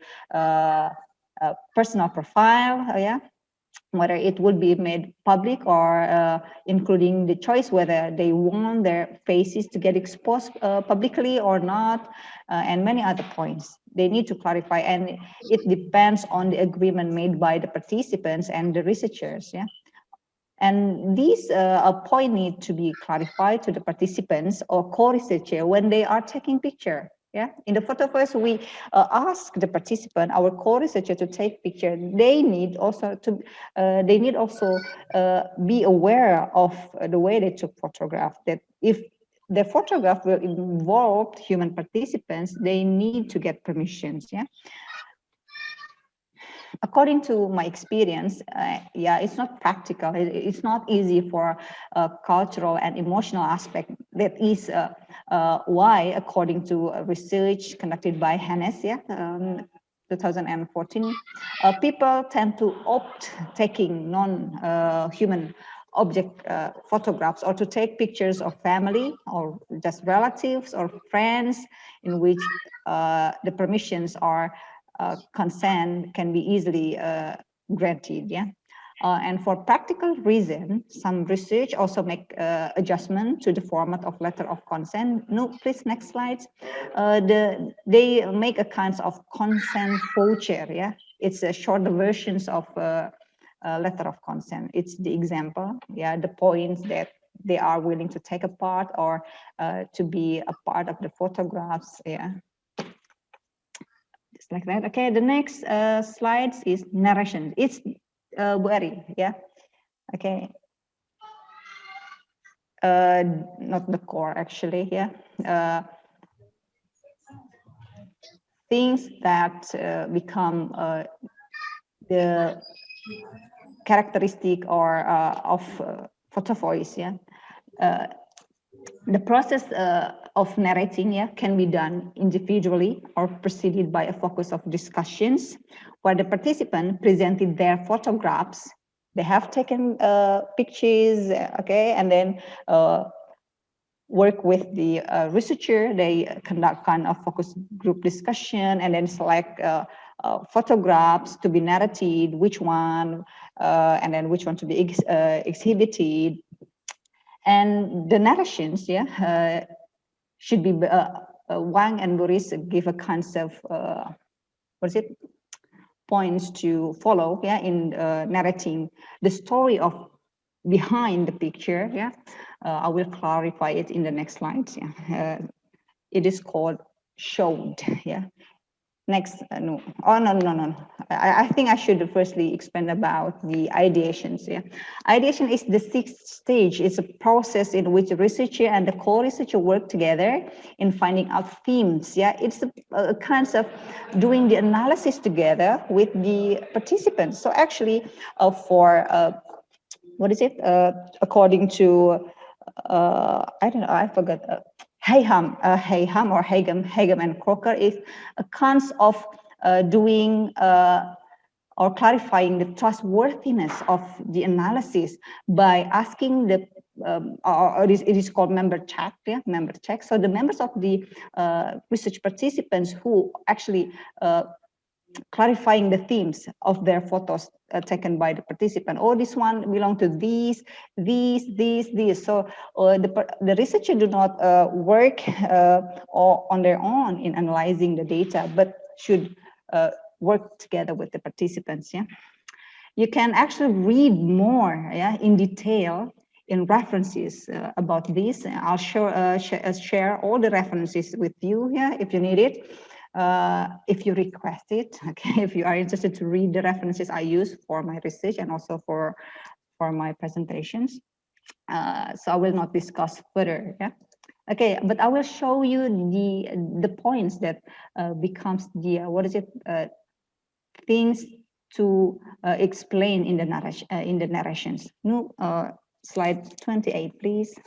personal profile, whether it would be made public or including the choice whether they want their faces to get exposed publicly or not, and many other points they need to clarify, and it depends on the agreement made by the participants and the researchers. And these point need to be clarified to the participants or co-researcher when they are taking picture. In the photo voice, we ask the participant, our co-researcher, to take picture. They need also to be aware of the way they took photograph. That if the photograph will involve human participants, they need to get permissions. according to my experience, yeah, it's not practical. It's not easy for cultural and emotional aspect. That is why, according to research conducted by Hannes, 2014, people tend to opt taking non-human object photographs, or to take pictures of family or just relatives or friends in which the permissions are consent can be easily granted. Yeah. And for practical reason, some research also make adjustment to the format of letter of consent. No, please, next slide. They make a kind of consent voucher. Yeah, it's a shorter versions of letter of consent. It's the example. Yeah, the points that they are willing to take a part or to be a part of the photographs. Yeah. Just like that. Okay, the next slide is narration. It's very, yeah. Okay. Not the core, actually, yeah. Things that become the characteristic or of Photovoice, yeah. The process of narrating, yeah, can be done individually or preceded by a focus of discussions where the participant presented their photographs. They have taken pictures, okay, and then work with the researcher. They conduct kind of focus group discussion and then select photographs to be narrated, which one, and then which one to be exhibited. And the narrations, yeah, should be Wang and Boris give a kind of what is it, points to follow, yeah, in narrating the story of behind the picture. Yeah, I will clarify it in the next slides. Yeah, it is called showed. Yeah. Next, no. Oh, no. I think I should firstly explain about the ideations. Yeah, ideation is the sixth stage. It's a process in which the researcher and the co-researcher work together in finding out themes. Yeah, it's a kind of doing the analysis together with the participants. So actually, for what is it? According to I don't know, I forgot. Hayham or Hagem and Crocker is a kinds of doing or clarifying the trustworthiness of the analysis by asking the or it is called member check, yeah, member check. So the members of the research participants who actually clarifying the themes of their photos taken by the participant. Oh, this one belong to these. So the researcher do not work or on their own in analyzing the data, but should work together with the participants. Yeah, you can actually read more, yeah, in detail in references about this. I'll share all the references with you here if you need it. If you request it, okay, if you are interested to read the references I use for my research and also for my presentations. So I will not discuss further, yeah. Okay, but I will show you the points that becomes the, what is it, things to explain in the narrations. No, slide 28, please.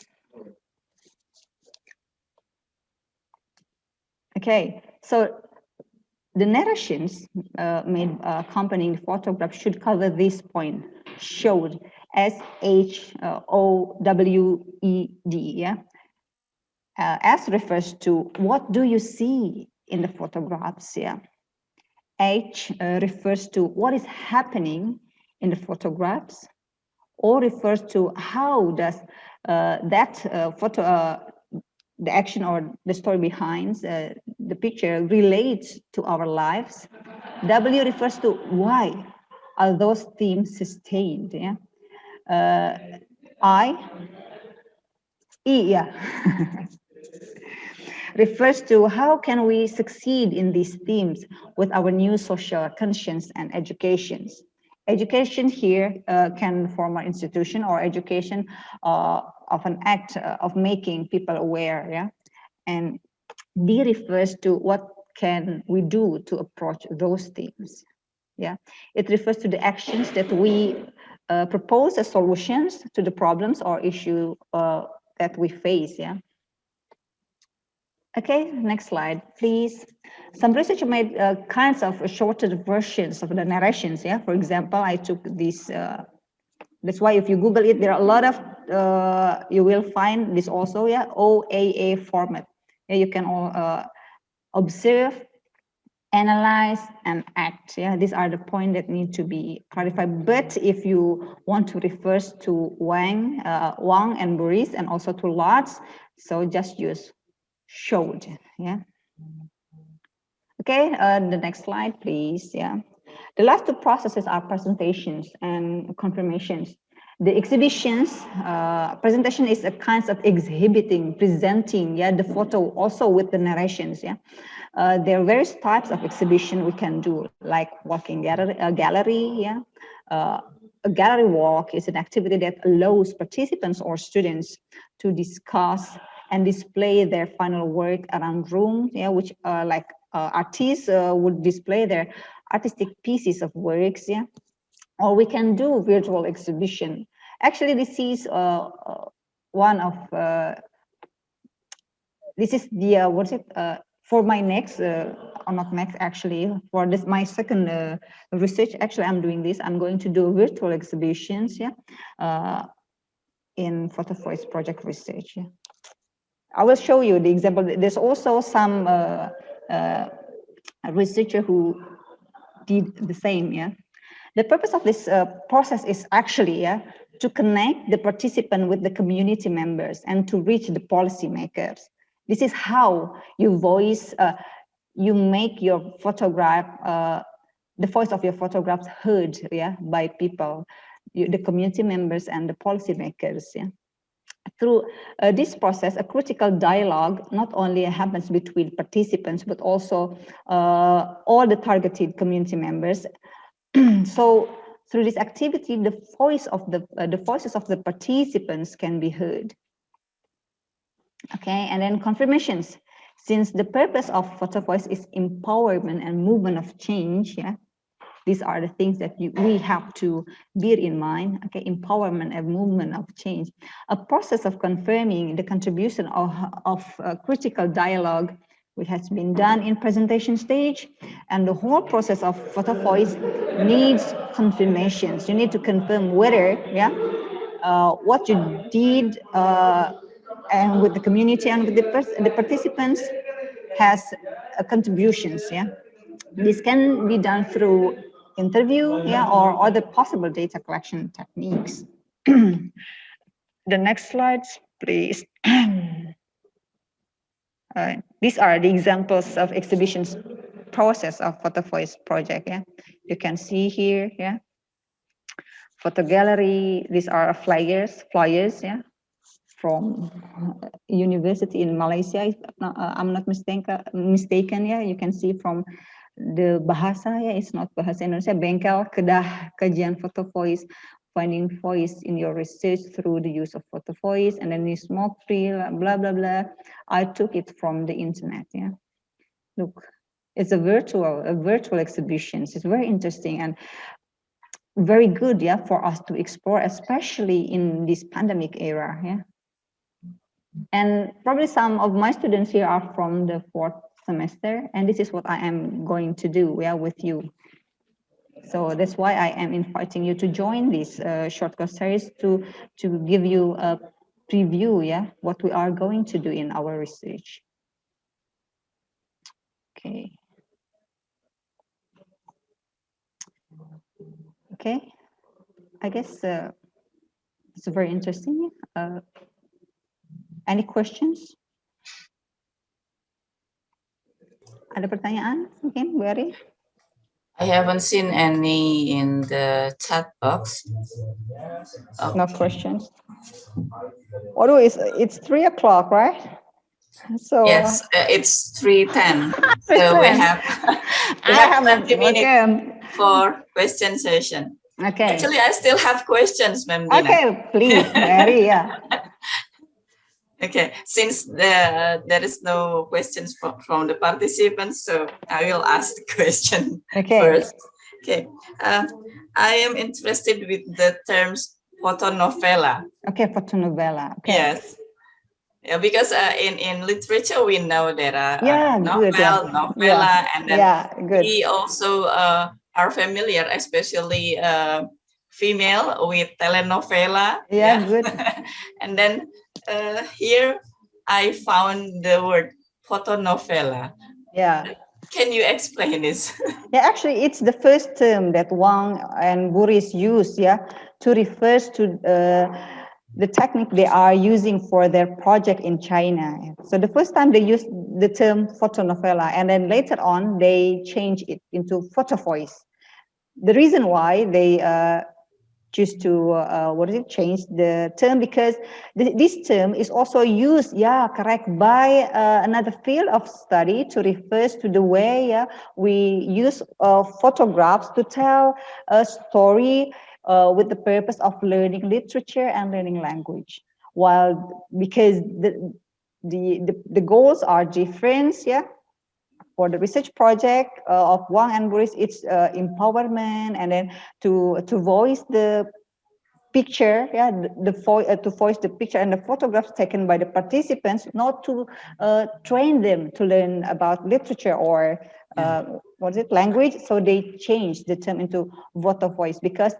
Okay, so the narrations made accompanying the photograph should cover this point, showed, S-H-O-W-E-D, yeah? S refers to what do you see in the photographs, yeah? H refers to what is happening in the photographs, or refers to how does that the action or the story behind the picture relates to our lives. W refers to why are those themes sustained. Yeah. Yeah. refers to how can we succeed in these themes with our new social conscience and educations. Education here can form an institution or education of an act of making people aware, yeah? And D refers to what can we do to approach those themes. Yeah, it refers to the actions that we propose as solutions to the problems or issue that we face. Yeah. Okay, next slide, please. Some researchers made kinds of shortened versions of the narrations. Yeah, for example, I took this. That's why if you Google it, there are a lot of, you will find this also, yeah, OAA format. Yeah, you can all observe, analyze, and act. Yeah, these are the points that need to be clarified. But if you want to refer to Wang and Boris, and also to Lotz, so just use showed. Yeah. Okay, the next slide, please. Yeah. The last two processes are presentations and confirmations. The exhibitions, presentation is a kind of exhibiting, presenting, yeah, the photo also with the narrations, yeah. There are various types of exhibition we can do, like walking gallery, yeah. A gallery walk is an activity that allows participants or students to discuss and display their final work around room, yeah, which like artists would display their artistic pieces of works, yeah. Or we can do virtual exhibition. Actually, this is one of, this is the, what's it, for my next, or not next actually, for this, my second research, actually I'm doing this, I'm going to do virtual exhibitions, yeah, in Photovoice project research, yeah. I will show you the example. There's also some researcher who did the same, yeah. The purpose of this process is actually, yeah, to connect the participant with the community members and to reach the policymakers. This is how you voice, you make your photograph, the voice of your photographs heard, yeah, by people, the community members and the policymakers, yeah. Through this process, a critical dialogue not only happens between participants, but also all the targeted community members. So through this activity, the voices of the participants can be heard. Okay, and then confirmations. Since the purpose of Photovoice is empowerment and movement of change, yeah, these are the things that we have to bear in mind. Okay, empowerment and movement of change. A process of confirming the contribution of critical dialogue, which has been done in presentation stage, and the whole process of Photovoice needs confirmations. You need to confirm whether, yeah, what you did and with the community and with the participants has contributions, yeah. This can be done through interview, yeah, or other possible data collection techniques. The next slides, please. These are the examples of exhibitions process of Photovoice project, yeah. You can see here, yeah. Photo gallery, these are flyers, yeah, from university in Malaysia, if I'm not mistaken, yeah. You can see from the bahasa, yeah, it's not bahasa Indonesia, Bengkel Kedah Kajian Photovoice, finding voice in your research through the use of Photovoice, and then this smoke free, blah, blah, blah. I took it from the internet, yeah. Look, it's a virtual exhibition. It's very interesting and very good, yeah, for us to explore, especially in this pandemic era, yeah. And probably some of my students here are from the 4th semester, and this is what I am going to do, yeah, with you. So that's why I am inviting you to join this short course series to give you a preview, yeah, what we are going to do in our research. Okay. Okay. I guess it's very interesting. Any questions? Ada pertanyaan mungkin, Bu Ari? I haven't seen any in the chat box. Oh. No questions. Although it's 3 o'clock, right? So yes, it's 3:10. So we have 20 minutes for question session. Okay. Actually, I still have questions, Ma'am Dina. Okay, please, Mary, yeah. Okay, since there is no questions from the participants, so I will ask the question first. Okay, I am interested with the terms fotonovela. Okay, fotonovela. Okay. Yes. Yeah, because in literature we know there are good, novella, and then good. we also are familiar, especially female, with telenovela. Good. And then here I found the word fotonovela. Yeah. Can you explain this? Yeah, actually, it's the first term that Wang and Boris use, to refer to the technique they are using for their project in China. So the first time they used the term fotonovela, and then later on they changed it into photovoice. The reason why they choose to change the term, because this term is also used, by another field of study to refer to the way we use photographs to tell a story with the purpose of learning literature and learning language. While because the goals are different, for the research project of Wang and Boris, it's empowerment, and then to voice the picture, to voice the picture and the photographs taken by the participants, not to train them to learn about literature or language. So they changed the term into photovoice, because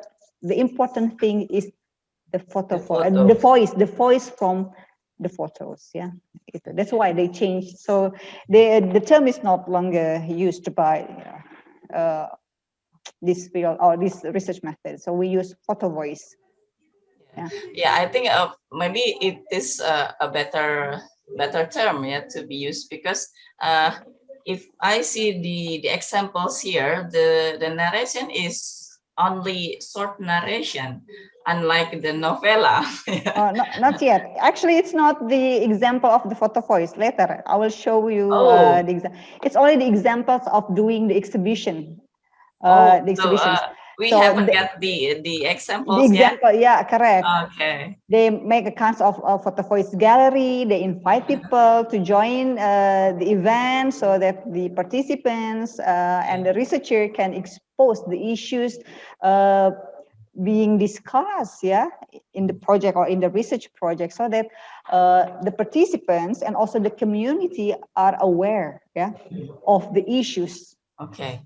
the important thing is the the voice from the photos. That's why they changed. So the term is not longer used by this field or this research method. So we use photovoice. Yeah, I think maybe it is a better term to be used, because if I see the examples here, the narration is only short narration, unlike the novella. Not yet. Actually, it's not the example of the photovoice. Later, I will show you the example. It's only the examples of doing the exhibition. The exhibitions. We haven't got the examples the example, yet? Correct. Okay. They make a kind of photovoice gallery. They invite people to join the event, so that the participants and the researcher can expose the issues being discussed, in the project or in the research project, so that the participants and also the community are aware, of the issues. Okay.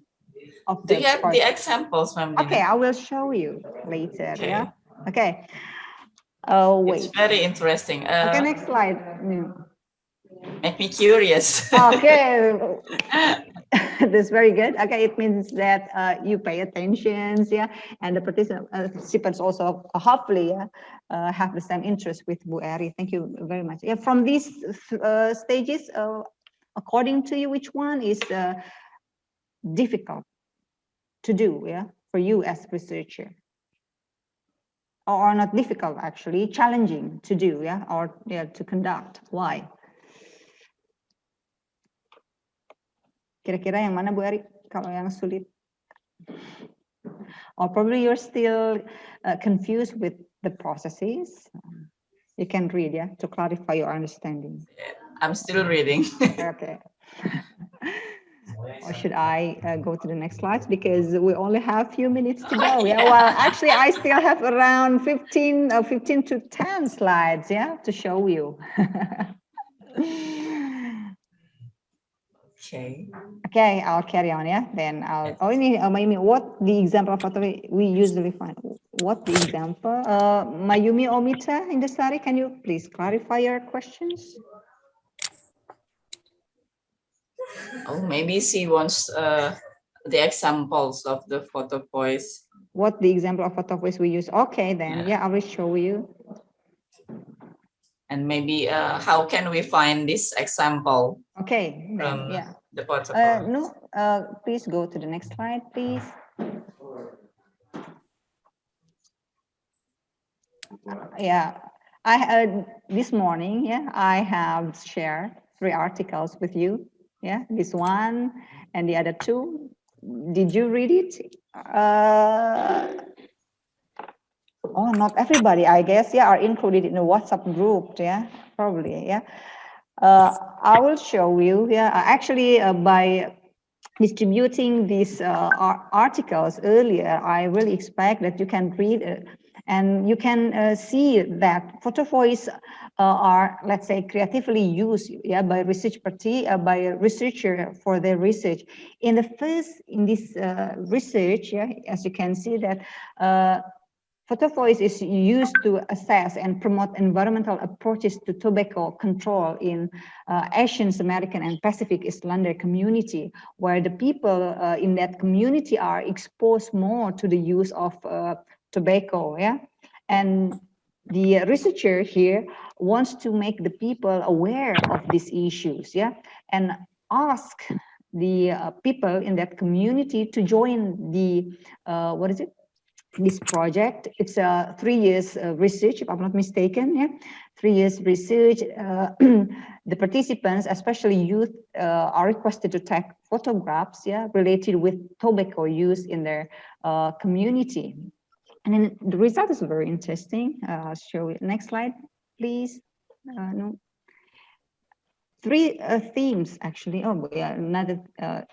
Of Do you have the examples from Dina? Okay, I will show you later. Okay. Okay. Wait. It's very interesting. Okay, next slide. Make me curious. Okay. That's very good. Okay, it means that you pay attention, and the participants also hopefully have the same interest with Bu Eri. Thank you very much. Yeah, from these stages, according to you, which one is difficult to do, for you as researcher? Or not difficult, actually, challenging to do, or to conduct? Why? Kira-kira yang mana, Bu Eri, kalau yang sulit? Or probably you're still confused with the processes. You can read, to clarify your understanding. I'm still reading. Okay. Or should I go to the next slides, because we only have a few minutes to go? Well, actually, I still have around 15 to 10 slides, to show you. Okay. Okay, I'll carry on, Then I'll only maybe what the example of photo we usually find. What the example? Mayumi Omita in the study, can you please clarify your questions? Oh, maybe she wants the examples of the photovoice. What the example of photovoice we use? Okay, then I will show you. And maybe how can we find this example? Okay, then, the photovoice. No, please go to the next slide, please. I heard this morning, I have shared 3 articles with you. This one and the other 2. Did you read it? Oh, not everybody, I guess, are included in the WhatsApp group, probably, I will show you, actually, by distributing these articles earlier, I really expect that you can read it and you can see that Photovoice are, let's say, creatively used, yeah, by by a researcher for their research. In this research, yeah, as you can see that Photovoice is used to assess and promote environmental approaches to tobacco control in Asian American and Pacific Islander community, where the people in that community are exposed more to the use of tobacco. Yeah, and the researcher here wants to make the people aware of these issues. Yeah, and ask the people in that community to join the this project. It's a 3 years research, if I'm not mistaken. Yeah, 3 years research. The participants, especially youth, are requested to take photographs, yeah, related with tobacco use in their community. And then the result is very interesting. Show it. Next slide, please. No. 3 themes actually. Oh, yeah, another.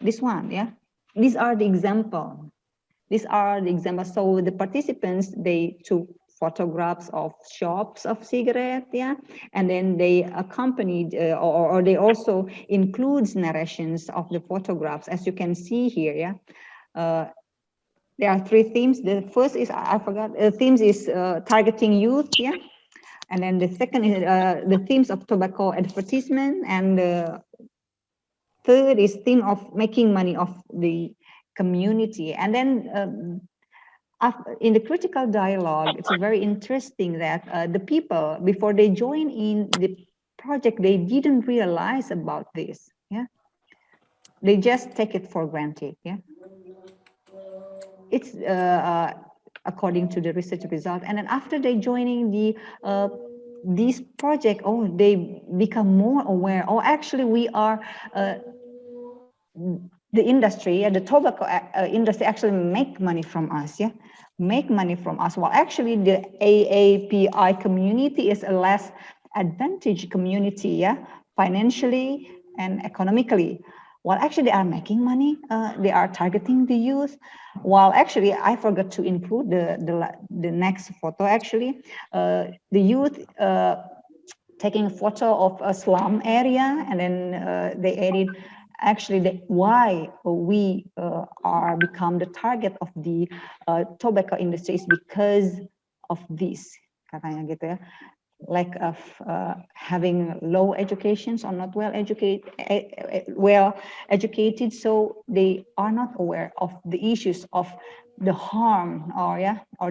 This one, yeah. These are the example. These are the examples. So the participants, they took photographs of shops of cigarette, yeah, and then they accompanied or they also includes narrations of the photographs, as you can see here, yeah. There are 3 themes. The first is, I forgot, themes is targeting youth, yeah, and then the second is the themes of tobacco advertisement, and the third is theme of making money of the community. And then in the critical dialogue, it's very interesting that the people, before they join in the project, they didn't realize about this. Yeah, they just take it for granted. Yeah, it's according to the research result. And then after they joining the this project, oh, they become more aware. Oh, actually, we are. The industry, the tobacco industry actually make money from us, yeah, make money from us. Well, actually, the AAPI community is a less advantaged community, yeah, financially and economically. Well, actually, they are making money. They are targeting the youth. While actually, I forgot to include the next photo. Actually, the youth. Taking a photo of a slum area, and then they added actually why we are become the target of the tobacco industry is because of this, katanya gitu ya, lack of having low educations or not well educated, so they are not aware of the issues of the harm or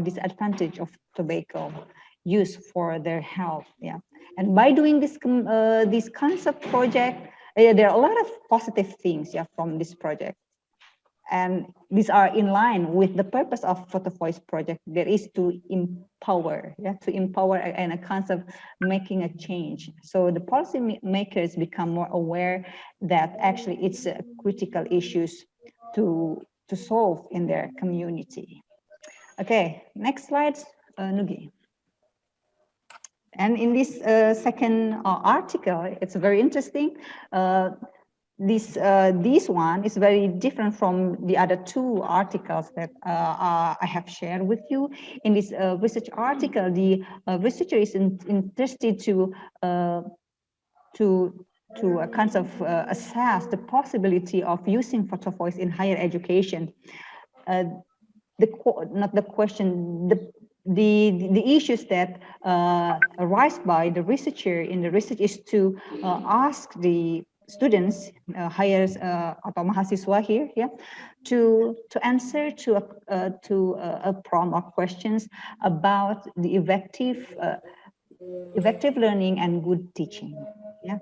disadvantage of tobacco use for their health. Yeah, and by doing this concept project, there are a lot of positive things, yeah, from this project. And these are in line with the purpose of Photovoice project. That is to empower, yeah, to empower and a concept making a change. So the policy makers become more aware that actually it's critical issues to solve in their community. Okay, next slide, Nugi. And in this second article, it's very interesting. This one is very different from the other 2 articles that I have shared with you. In this research article, the researcher is interested to kind of assess the possibility of using Photovoice in higher education. Not the question, the issues that arise by the researcher in the research is to ask the students, higher atau mahasiswa here, yeah, to answer to a prompt of questions about the effective learning and good teaching, yeah,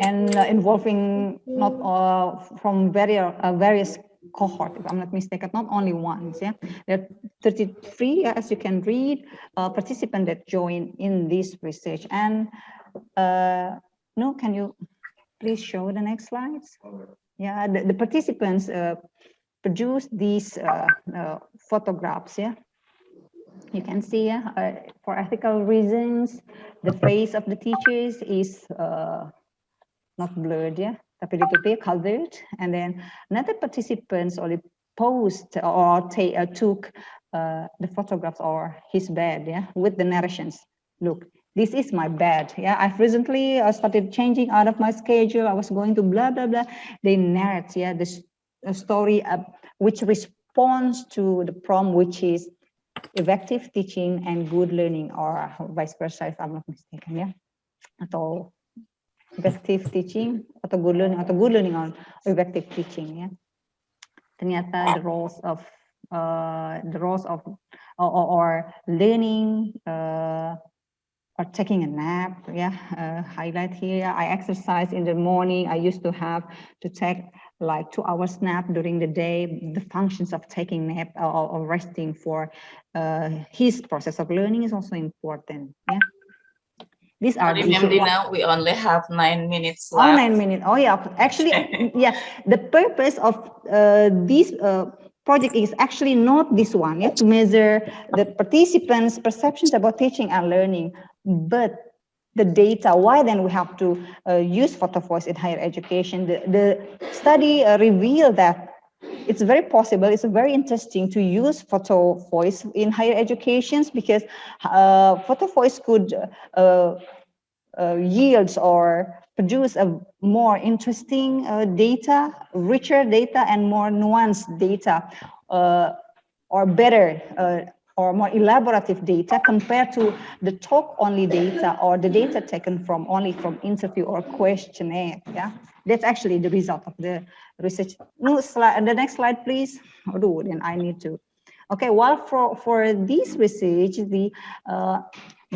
and involving not from various cohort, if I'm not mistaken, not only ones. Yeah, there are 33, as you can read, participants that join in this research. And no, can you please show the next slides? Yeah, the participants produced these photographs. Yeah, you can see for ethical reasons, the face of the teachers is not blurred. Yeah, tapi ditutup covered, and then another participants only posed or took the photographs or his bed, yeah, with the narrations. Look, this is my bed. Yeah, I've recently started changing out of my schedule. I was going to blah blah blah. They narrate, yeah, this story which responds to the prompt, which is effective teaching and good learning, or vice versa, if I'm not mistaken, yeah, atau effective teaching atau good learning on effective teaching, ya. Ternyata the roles of or learning or taking a nap, yeah, highlight here. I exercise in the morning. I used to have to take like 2 hours nap during the day. The functions of taking nap or resting for his process of learning is also important, yeah. These are the issues. Dina, we only have 9 minutes left. Oh, 9 minutes. Oh, yeah. Actually, yeah. The purpose of this project is actually not this one, yeah, to measure the participants' perceptions about teaching and learning, but the data. Why then we have to use Photovoice in higher education? The study revealed that it's very possible, it's very interesting to use Photovoice in higher educations, because Photovoice could yields or produce a more interesting data, richer data, and more nuanced data, or better or more elaborative data compared to the talk-only data or the data taken only from interview or questionnaire. Yeah, that's actually the result of the research. No, slide, the next slide, please. Oh, then I need to. Okay, well, for this research, the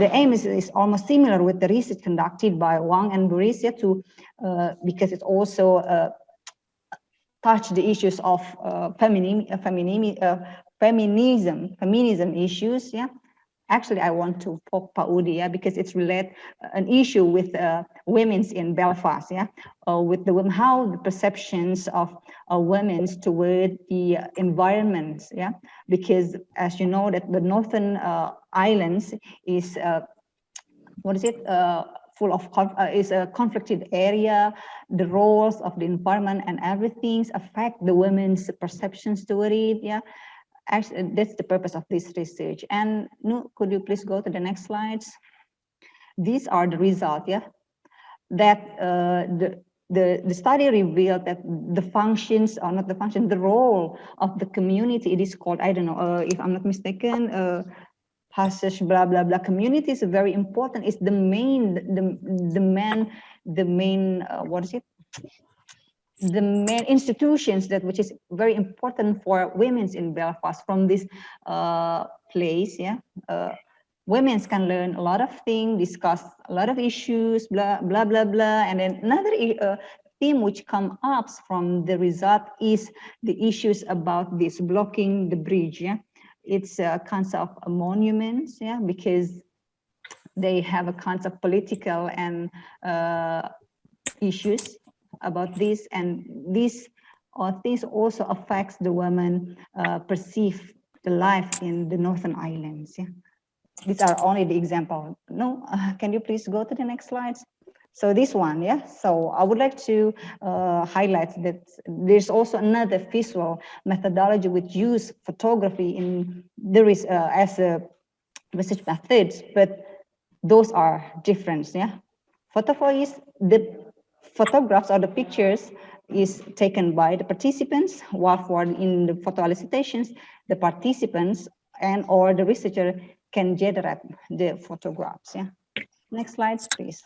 aim is almost similar with the research conducted by Wang and Burisia because it also touch the issues of feminism issues. Yeah, actually, I want to poke Pak Udi, yeah, because it's related an issue with women's in Belfast, yeah, with the women, how the perceptions of women's toward the environment, yeah, because as you know that the Northern Islands is full of is a conflicted area. The roles of the environment and everything affect the women's perceptions toward it. Yeah, actually, that's the purpose of this research. And no, could you please go to the next slides? These are the results. Yeah, that the study revealed that the functions, or not the function, the role of the community. It is called, I don't know if I'm not mistaken. Passage blah blah blah community is very important. It's the main what is it, the main institutions that which is very important for women's in Belfast. From this place, yeah, women's can learn a lot of things, discuss a lot of issues, blah blah blah blah. And then another theme which comes up from the result is the issues about this blocking the bridge. Yeah, it's a concept of monuments, yeah, because they have a concept of political and issues about this, and this also affects the women perceive the life in the Northern Islands. Yeah, these are only the example. No, can you please go to the next slides? So this one, yeah. So I would like to highlight that there's also another visual methodology which use photography in there is as a research methods, but those are different. Yeah, Photovoice, the photographs or the pictures is taken by the participants, while for in the photo elicitations, the participants and or the researcher can generate the photographs. Yeah, next slides, please.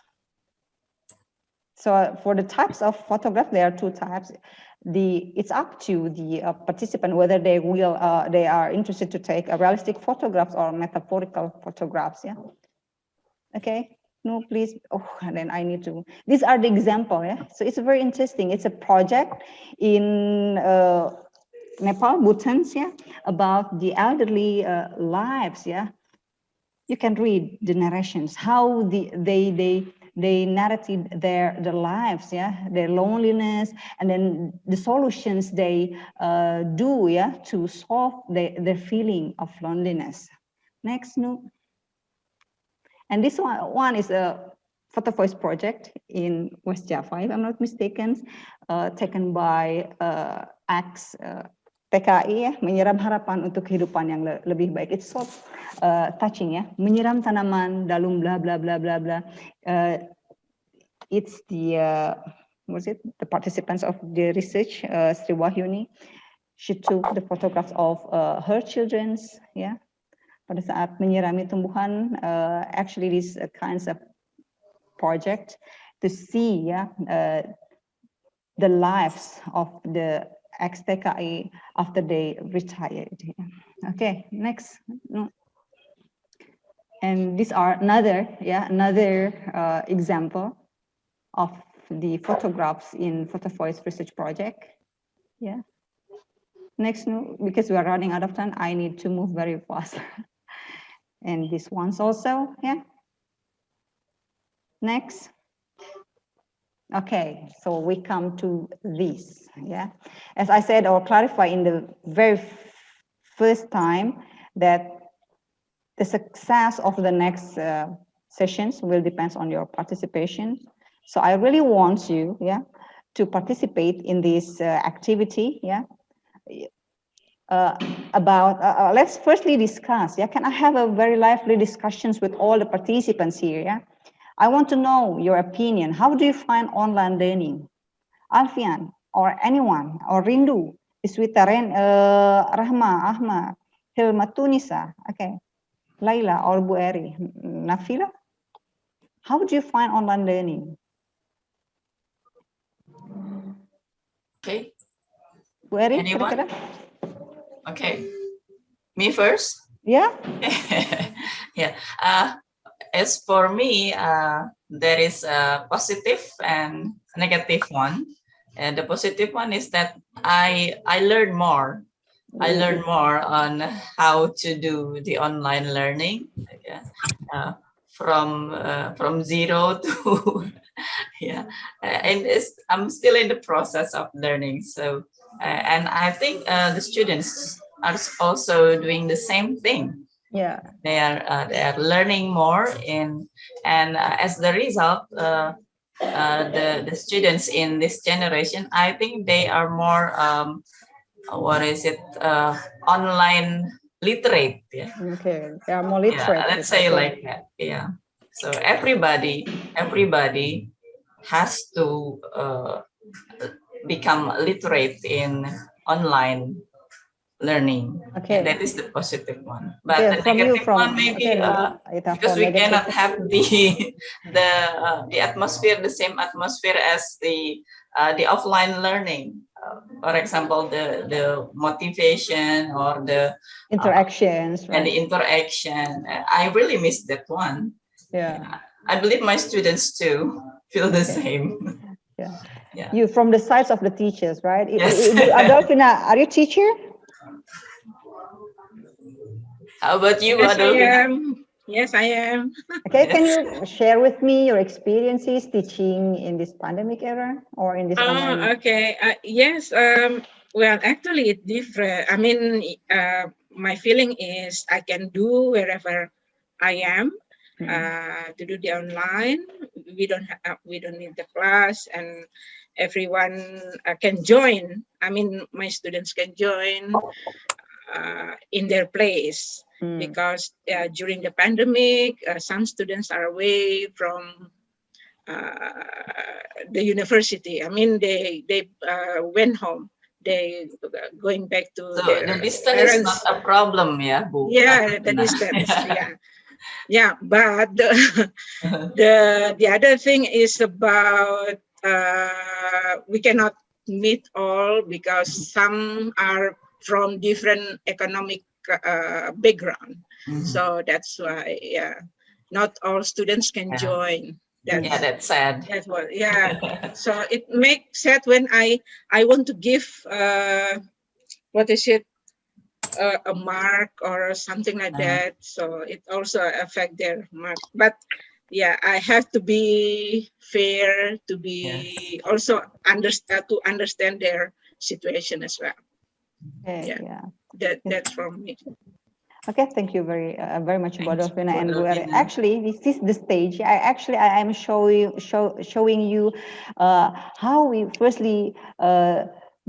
So for the types of photograph, there are two types. It's up to the participant whether they are interested to take a realistic photographs or metaphorical photographs. Yeah. Okay. No, please. Oh, and then I need to. These are the example. Yeah. So it's very interesting. It's a project in Nepal, Bhutan. Yeah, about the elderly lives. Yeah. You can read the narrations, how they narrated their lives, yeah, their loneliness, and then the solutions they do, yeah, to solve their feeling of loneliness. Next, no. And this one is Photovoice project in West Java, if I'm not mistaken, taken by TKI ya, menyiram harapan untuk kehidupan yang lebih baik. It's so touching ya, menyiram tanaman dalam bla bla bla bla bla. It's the the participants of the research, Sri Wahyuni. She took the photographs of her children's, ya, pada saat menyirami tumbuhan. Actually, these kinds of project to see, yeah, the lives of the ex-TKI after they retired. Okay, next. And these are another example of the photographs in Photovoice research project. Yeah. Next, because we are running out of time, I need to move very fast. And this one's also, yeah. Next. Okay, so we come to this, yeah. As I said or clarify in the very first time, that the success of the next sessions will depend on your participation. So I really want you, yeah, to participate in this activity, yeah. Let's firstly discuss, yeah. Can I have a very lively discussions with all the participants here, yeah? I want to know your opinion. How do you find online learning? Alfian, or anyone, or Rindu, Iswita, Rahma, Ahmad, Hilma, Tunisa, okay, Laila, or Bueri, Nafila? How do you find online learning? Okay. Bueri, anyone? Okay, me first? Yeah. Yeah. As for me, there is a positive and negative one. And the positive one is that I learn more. I learn more on how to do the online learning. Yeah. From zero to yeah, and I'm still in the process of learning. So, and I think the students are also doing the same thing. Yeah, they are learning more, and as the result, the students in this generation, I think they are more online literate. Yeah. Okay, they are more literate. Yeah, let's say like that. Yeah. So everybody has to become literate in online learning. Okay, that is the positive one. But okay, the negative one maybe because we cannot have the atmosphere, the same atmosphere as the offline learning. For example, the motivation or the interactions, right? and the interaction. I really miss that one. Yeah. I believe my students too feel the same. Yeah. Yeah. You from the sides of the teachers, right? Yes. Adolfina, are you a teacher? How about you, Yes, Adolfina? I am. Yes, I am. Okay, can you share with me your experiences teaching in this pandemic era or in this online? Okay. Yes. Well, actually, it's different. I mean, my feeling is I can do wherever I am to do the online. We don't need the class, and everyone can join. I mean, my students can join in their place because during the pandemic, some students are away from the university. I mean, they went home. They going back to their the distance parents. is not a problem, yeah, Bu. Yeah, the distance. Yeah. But the other thing is about we cannot meet all because some are from different economic background. So that's why, not all students can join. That's sad. That's what, so it makes sad when I want to give what is it, a mark or something like that. So it also affect their mark. But yeah, I have to be fair, to be also understand their situation as well. Yeah. That's from me. Okay, thank you very much, Bu Dolfina and Bu Eri. Dolfina. Actually, this is the stage. I am showing you how we firstly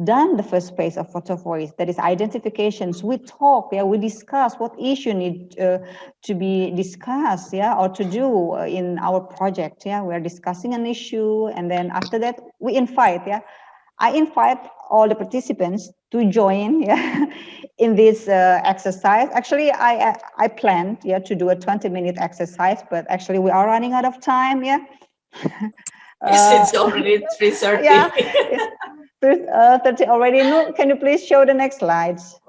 done the first phase of Photovoice, that is identifications. We talk, yeah, we discuss what issue need to be discussed, yeah, or to do in our project, yeah. We are discussing an issue, and then after that we invite, yeah. I invite all the participants to join, yeah, in this exercise. Actually, I planned, yeah, to do a 20-minute exercise, but actually we are running out of time, yeah. Yes, it's already 3:30. Yeah, it's 30 already. No, can you please show the next slides?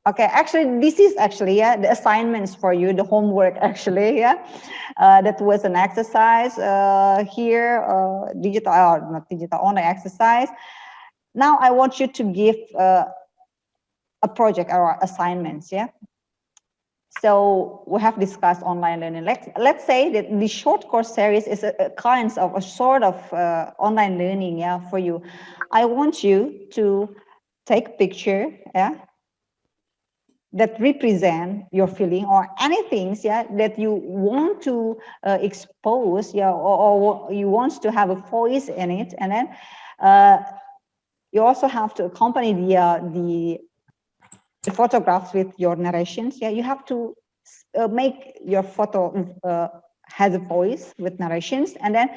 Okay, actually, this is actually, yeah, the assignments for you, the homework actually, yeah. That was an exercise here, digital, or not digital, only exercise. Now I want you to give a project or assignments, yeah. So we have discussed online learning. Let's say that the short course series is a kind of a sort of online learning, yeah, for you. I want you to take a picture, yeah, that represent your feeling or anything, yeah, that you want to expose, yeah, or you want to have a voice in it, and then you also have to accompany the photographs with your narrations. Yeah, you have to make your photo has a voice with narrations, and then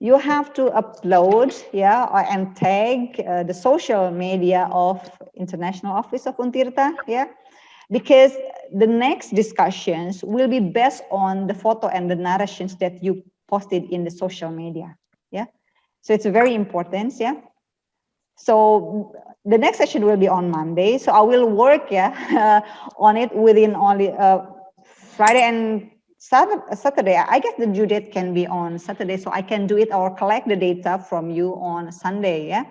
you have to upload, yeah, and tag the social media of International Office of Untirta, yeah, because the next discussions will be based on the photo and the narrations that you posted in the social media, yeah. So it's very important, yeah. So the next session will be on Monday. So I will work, yeah, on it within only Friday and Saturday. I guess the due date can be on Saturday, so I can do it or collect the data from you on Sunday. Yeah.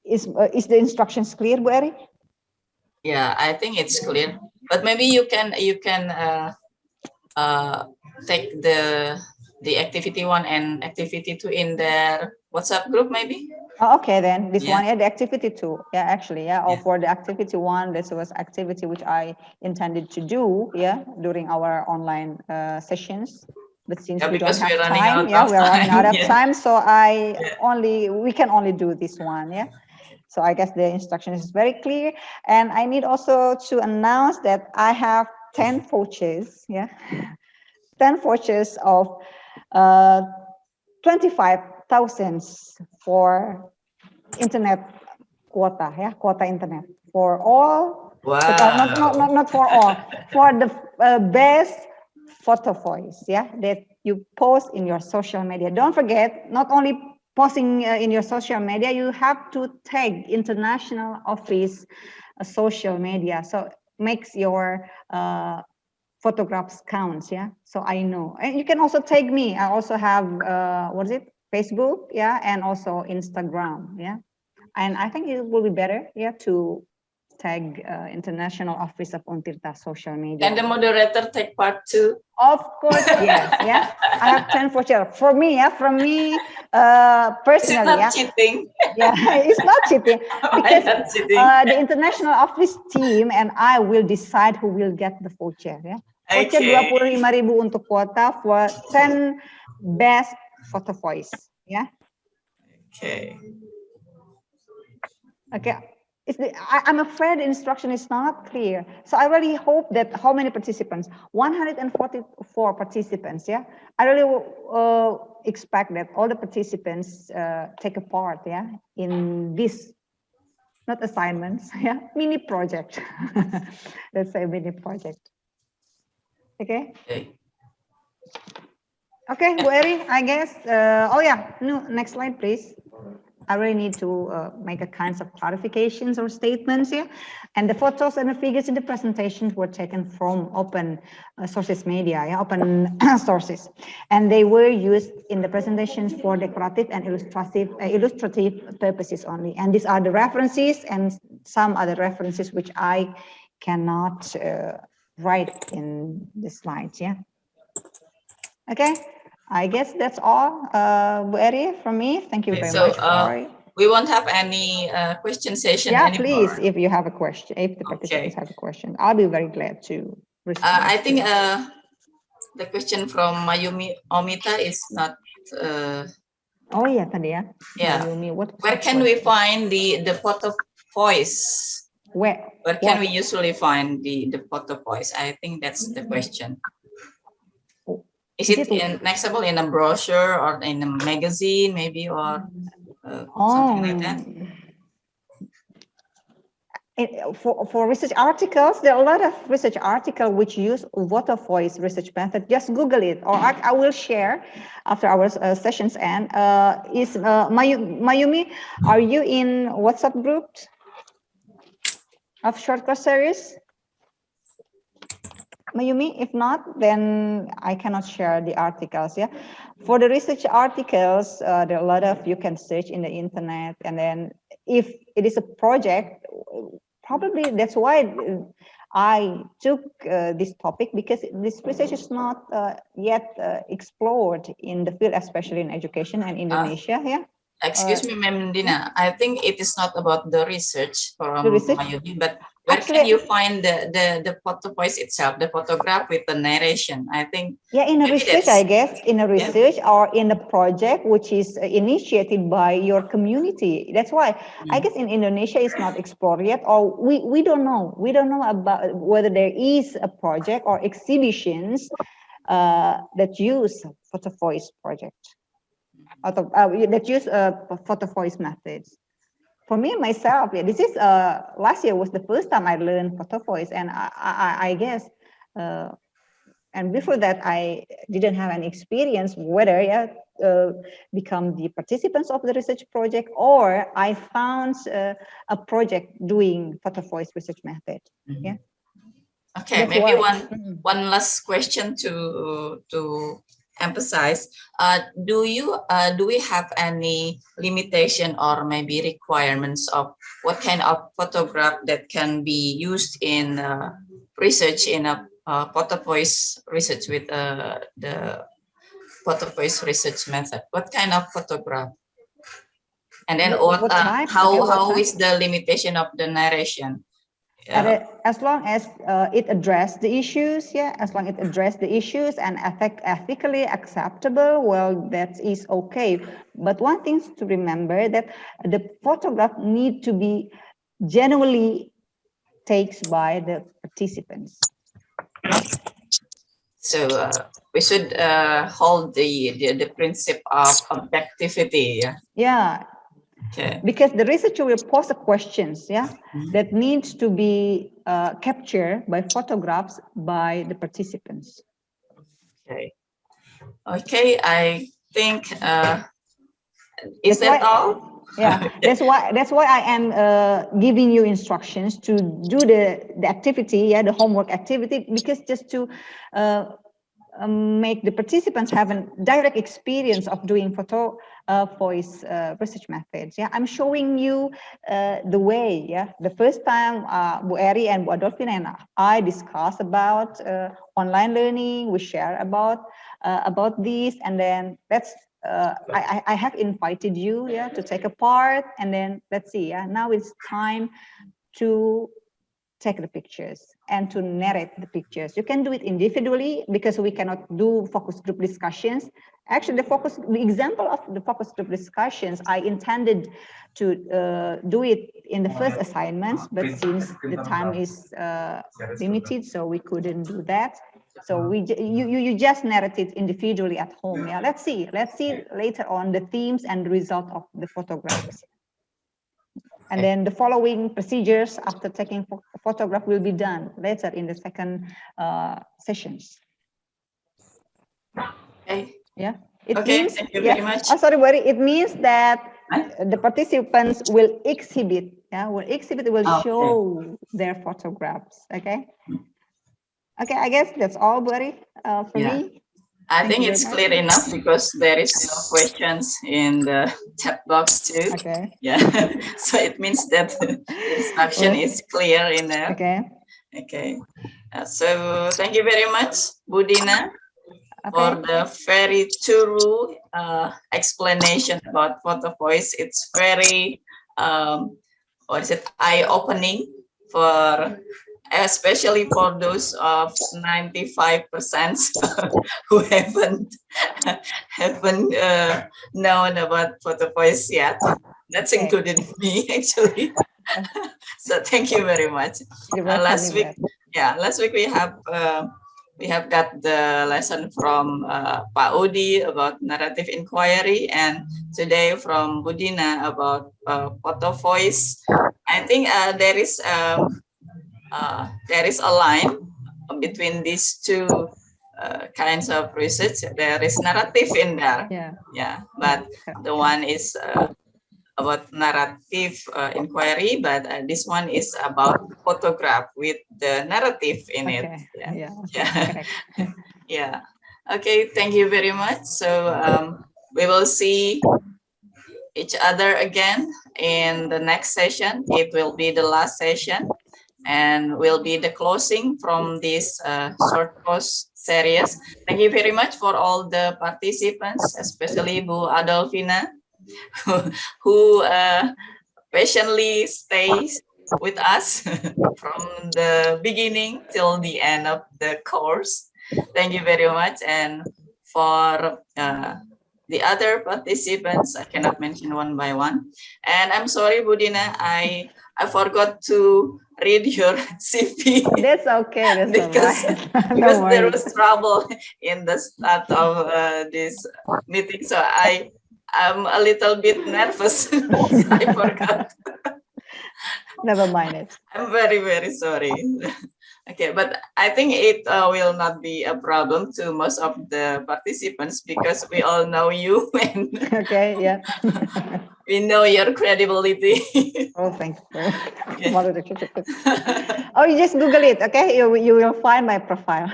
Is the instructions clear, Bu Eri? Yeah, I think it's clear. But maybe you can take the activity 1 and activity 2 in their WhatsApp group, maybe. Oh, okay, then this one, yeah, the activity 2, yeah, actually, yeah, or for the activity 1, this was activity which I intended to do, yeah, during our online sessions, but since we don't have time, yeah, we're running out of time, so we can only do this one, yeah. So I guess the instruction is very clear, and I need also to announce that I have 10 vouchers, yeah, 10 vouchers of 25,000 for internet quota, yeah, quota internet for all. Wow. But not for all, for the best photo voice, yeah, that you post in your social media. Don't forget, not only posting in your social media, you have to tag International Office social media, so makes your photographs counts, yeah. So I know, and you can also tag me. I also have what is it, Facebook, yeah, and also Instagram, yeah. And I think it will be better, yeah, to tag International Office of Untirta social media. And the moderator take part too. Of course, yes, yeah. I have 10 vouchers for me, yeah, from me personally, yeah. Cheating. Yeah, it's not cheating because the International Office team and I will decide who will get the voucher, yeah. Voucher 25.000 untuk kuota for 10 best photo voice, yeah. Okay. Okay. I'm afraid the instruction is not clear. So I really hope that how many participants? 144 participants, yeah? I really expect that all the participants take a part, yeah, in this, not assignments, yeah, mini project. Let's say mini project. Okay? Okay, Bu Eri, I guess. Oh yeah, no, next slide, please. I really need to make a kinds of clarifications or statements here. And the photos and the figures in the presentations were taken from open sources media, yeah, open sources. And they were used in the presentations for decorative and illustrative purposes only. And these are the references and some other references which I cannot write in the slides, yeah. Okay. I guess that's all, Bu Eri, from me. Thank you very much. we won't have any question session yeah, anymore. please, if you have a question, if the participants have a question, I'll be very glad to respond. I think the question from Mayumi Omita is not. Oh yeah, tadi ya. Yeah. Mayumi, where can we find the photo voice? Where can we usually find the photo voice? I think that's the question. Is it accessible in a brochure or in a magazine, maybe, or something like that? For research articles, there are a lot of research articles which use photo voice research method. Just Google it, or I will share after our sessions end. Is Mayumi, are you in WhatsApp group of short course series? Mayumi, if not, then I cannot share the articles. Yeah, for the research articles, there are a lot of, you can search in the internet, and then if it is a project, probably that's why I took this topic, because this research is not yet explored in the field, especially in education and Indonesia. Yeah. Excuse me, Ma'am Dina. I think it is not about the research from Mayumi, but where can you find the photo voice itself, the photograph with the narration? I think. Yeah, in a research, I guess, in a research or in a project which is initiated by your community. That's why I guess in Indonesia it's not explored yet, or we don't know. We don't know about whether there is a project or exhibitions that use photo voice project. That use photo voice methods. For me myself, yeah, this is last year was the first time I learned photo voice, and I guess, and before that I didn't have any experience whether become the participants of the research project, or I found a project doing photo voice research method. Yeah. Okay, that's maybe one last question to emphasize. Do we have any limitation or maybe requirements of what kind of photograph that can be used in research, in a photo voice research with the photo voice research method? What kind of photograph? And then how is the limitation of the narration? As long as it addresses the issues, yeah, as long as it addresses the issues and ethically acceptable, well, that is okay. But one thing to remember, that the photograph need to be genuinely taken by the participants. So we should hold the principle of objectivity. Yeah. Yeah. Okay. Because the researcher will pose the questions, yeah, that needs to be captured by photographs by the participants. Okay. Okay, I think is that all? Yeah, that's why I am giving you instructions to do the activity, yeah, the homework activity, because just to make the participants have a direct experience of doing photo voice research methods. Yeah, I'm showing you the way. Yeah, the first time Bu Eri and Bu Adolfin and I discussed about online learning. We share about this, and then that's I have invited you, yeah, to take a part, and then let's see. Yeah, now it's time to take the pictures and to narrate the pictures. You can do it individually because we cannot do focus group discussions. Actually, the example of the focus group discussions, I intended to do it in the first assignments, but since the time is limited, so we couldn't do that. So you just narrate it individually at home. Yeah, let's see later on the themes and the result of the photographs. And then the following procedures after taking a photograph will be done later in the second sessions. Okay. Yeah. It means, thank you very much. Oh, sorry, Wari. It means that the participants will exhibit. Yeah, will show their photographs. Okay. Okay, I guess that's all, Wari, for me. I think it's clear enough because there is no questions in the chat box too. Okay. Yeah. So it means that the instruction is clear in there. Okay. Okay. So thank you very much, Bu Dina. for the very thorough explanation about Photovoice. It's very eye-opening for, especially for those of 95% who haven't known about Photovoice yet. That's included me, actually. So thank you very much. Last week we have got the lesson from Pak Udi about narrative inquiry, and today from Budina about Photovoice. I think there is a line between these two kinds of research. There is narrative in there, but the one is about narrative inquiry, but this one is about photograph with the narrative in it. Yeah. Okay, thank you very much. So we will see each other again in the next session. It will be the last session and will be the closing from this short course series. Thank you very much for all the participants, especially Bu Adolfina, who patiently stays with us from the beginning till the end of the course. Thank you very much. And for the other participants, I cannot mention one by one. And I'm sorry, Budina, I forgot to read your CV. That's okay. That's because because there was trouble in the start of this meeting, so I'm a little bit nervous. So I forgot. Never mind it. I'm very, very sorry. Okay, but I think it will not be a problem to most of the participants because we all know you and we know your credibility. Oh, thanks. Okay. Oh, you just Google it, okay? You will find my profile.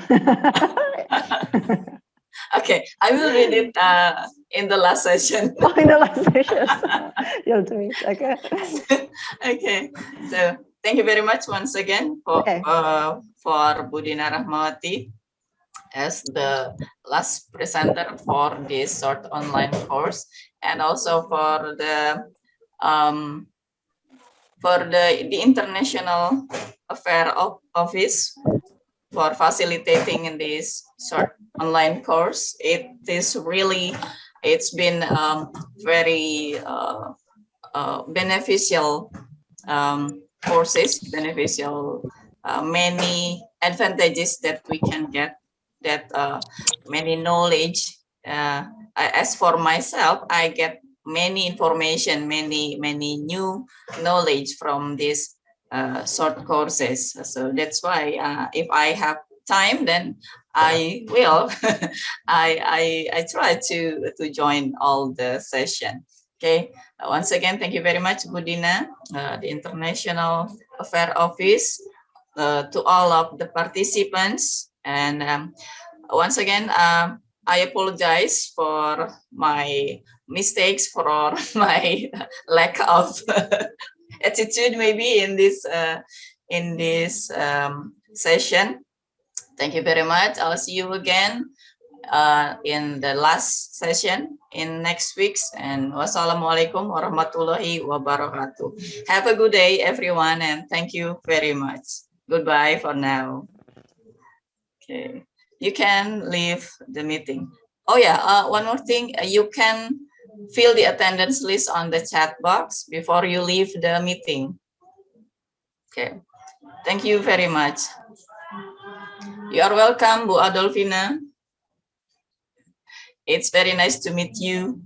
Okay, I will read it in the last session. Oh, in the last session. You'll do it, okay? Okay, so thank you very much once again for Budina Rachmawati as the last presenter for this short online course, and also for the International Affairs Office for facilitating in this short online course. It's been very beneficial courses, many advantages that we can get, that many knowledge. As for myself, I get many information, many new knowledge from these short courses. So that's why if I have time, then I will. I try to join all the session. Okay. Once again, thank you very much, Budina, the International Affairs Office, to all of the participants, and once again, I apologize for my mistakes, for my lack of attitude maybe in this session. Thank you very much. I'll see you again in the last session in next week's, and wassalamualaikum warahmatullahi wabarakatuh. Have a good day, everyone, and thank you very much. Goodbye for now. Okay, you can leave the meeting. Oh yeah, one more thing, you can fill the attendance list on the chat box before you leave the meeting. Okay, thank you very much. You are welcome, Bu Adolfina. It's very nice to meet you.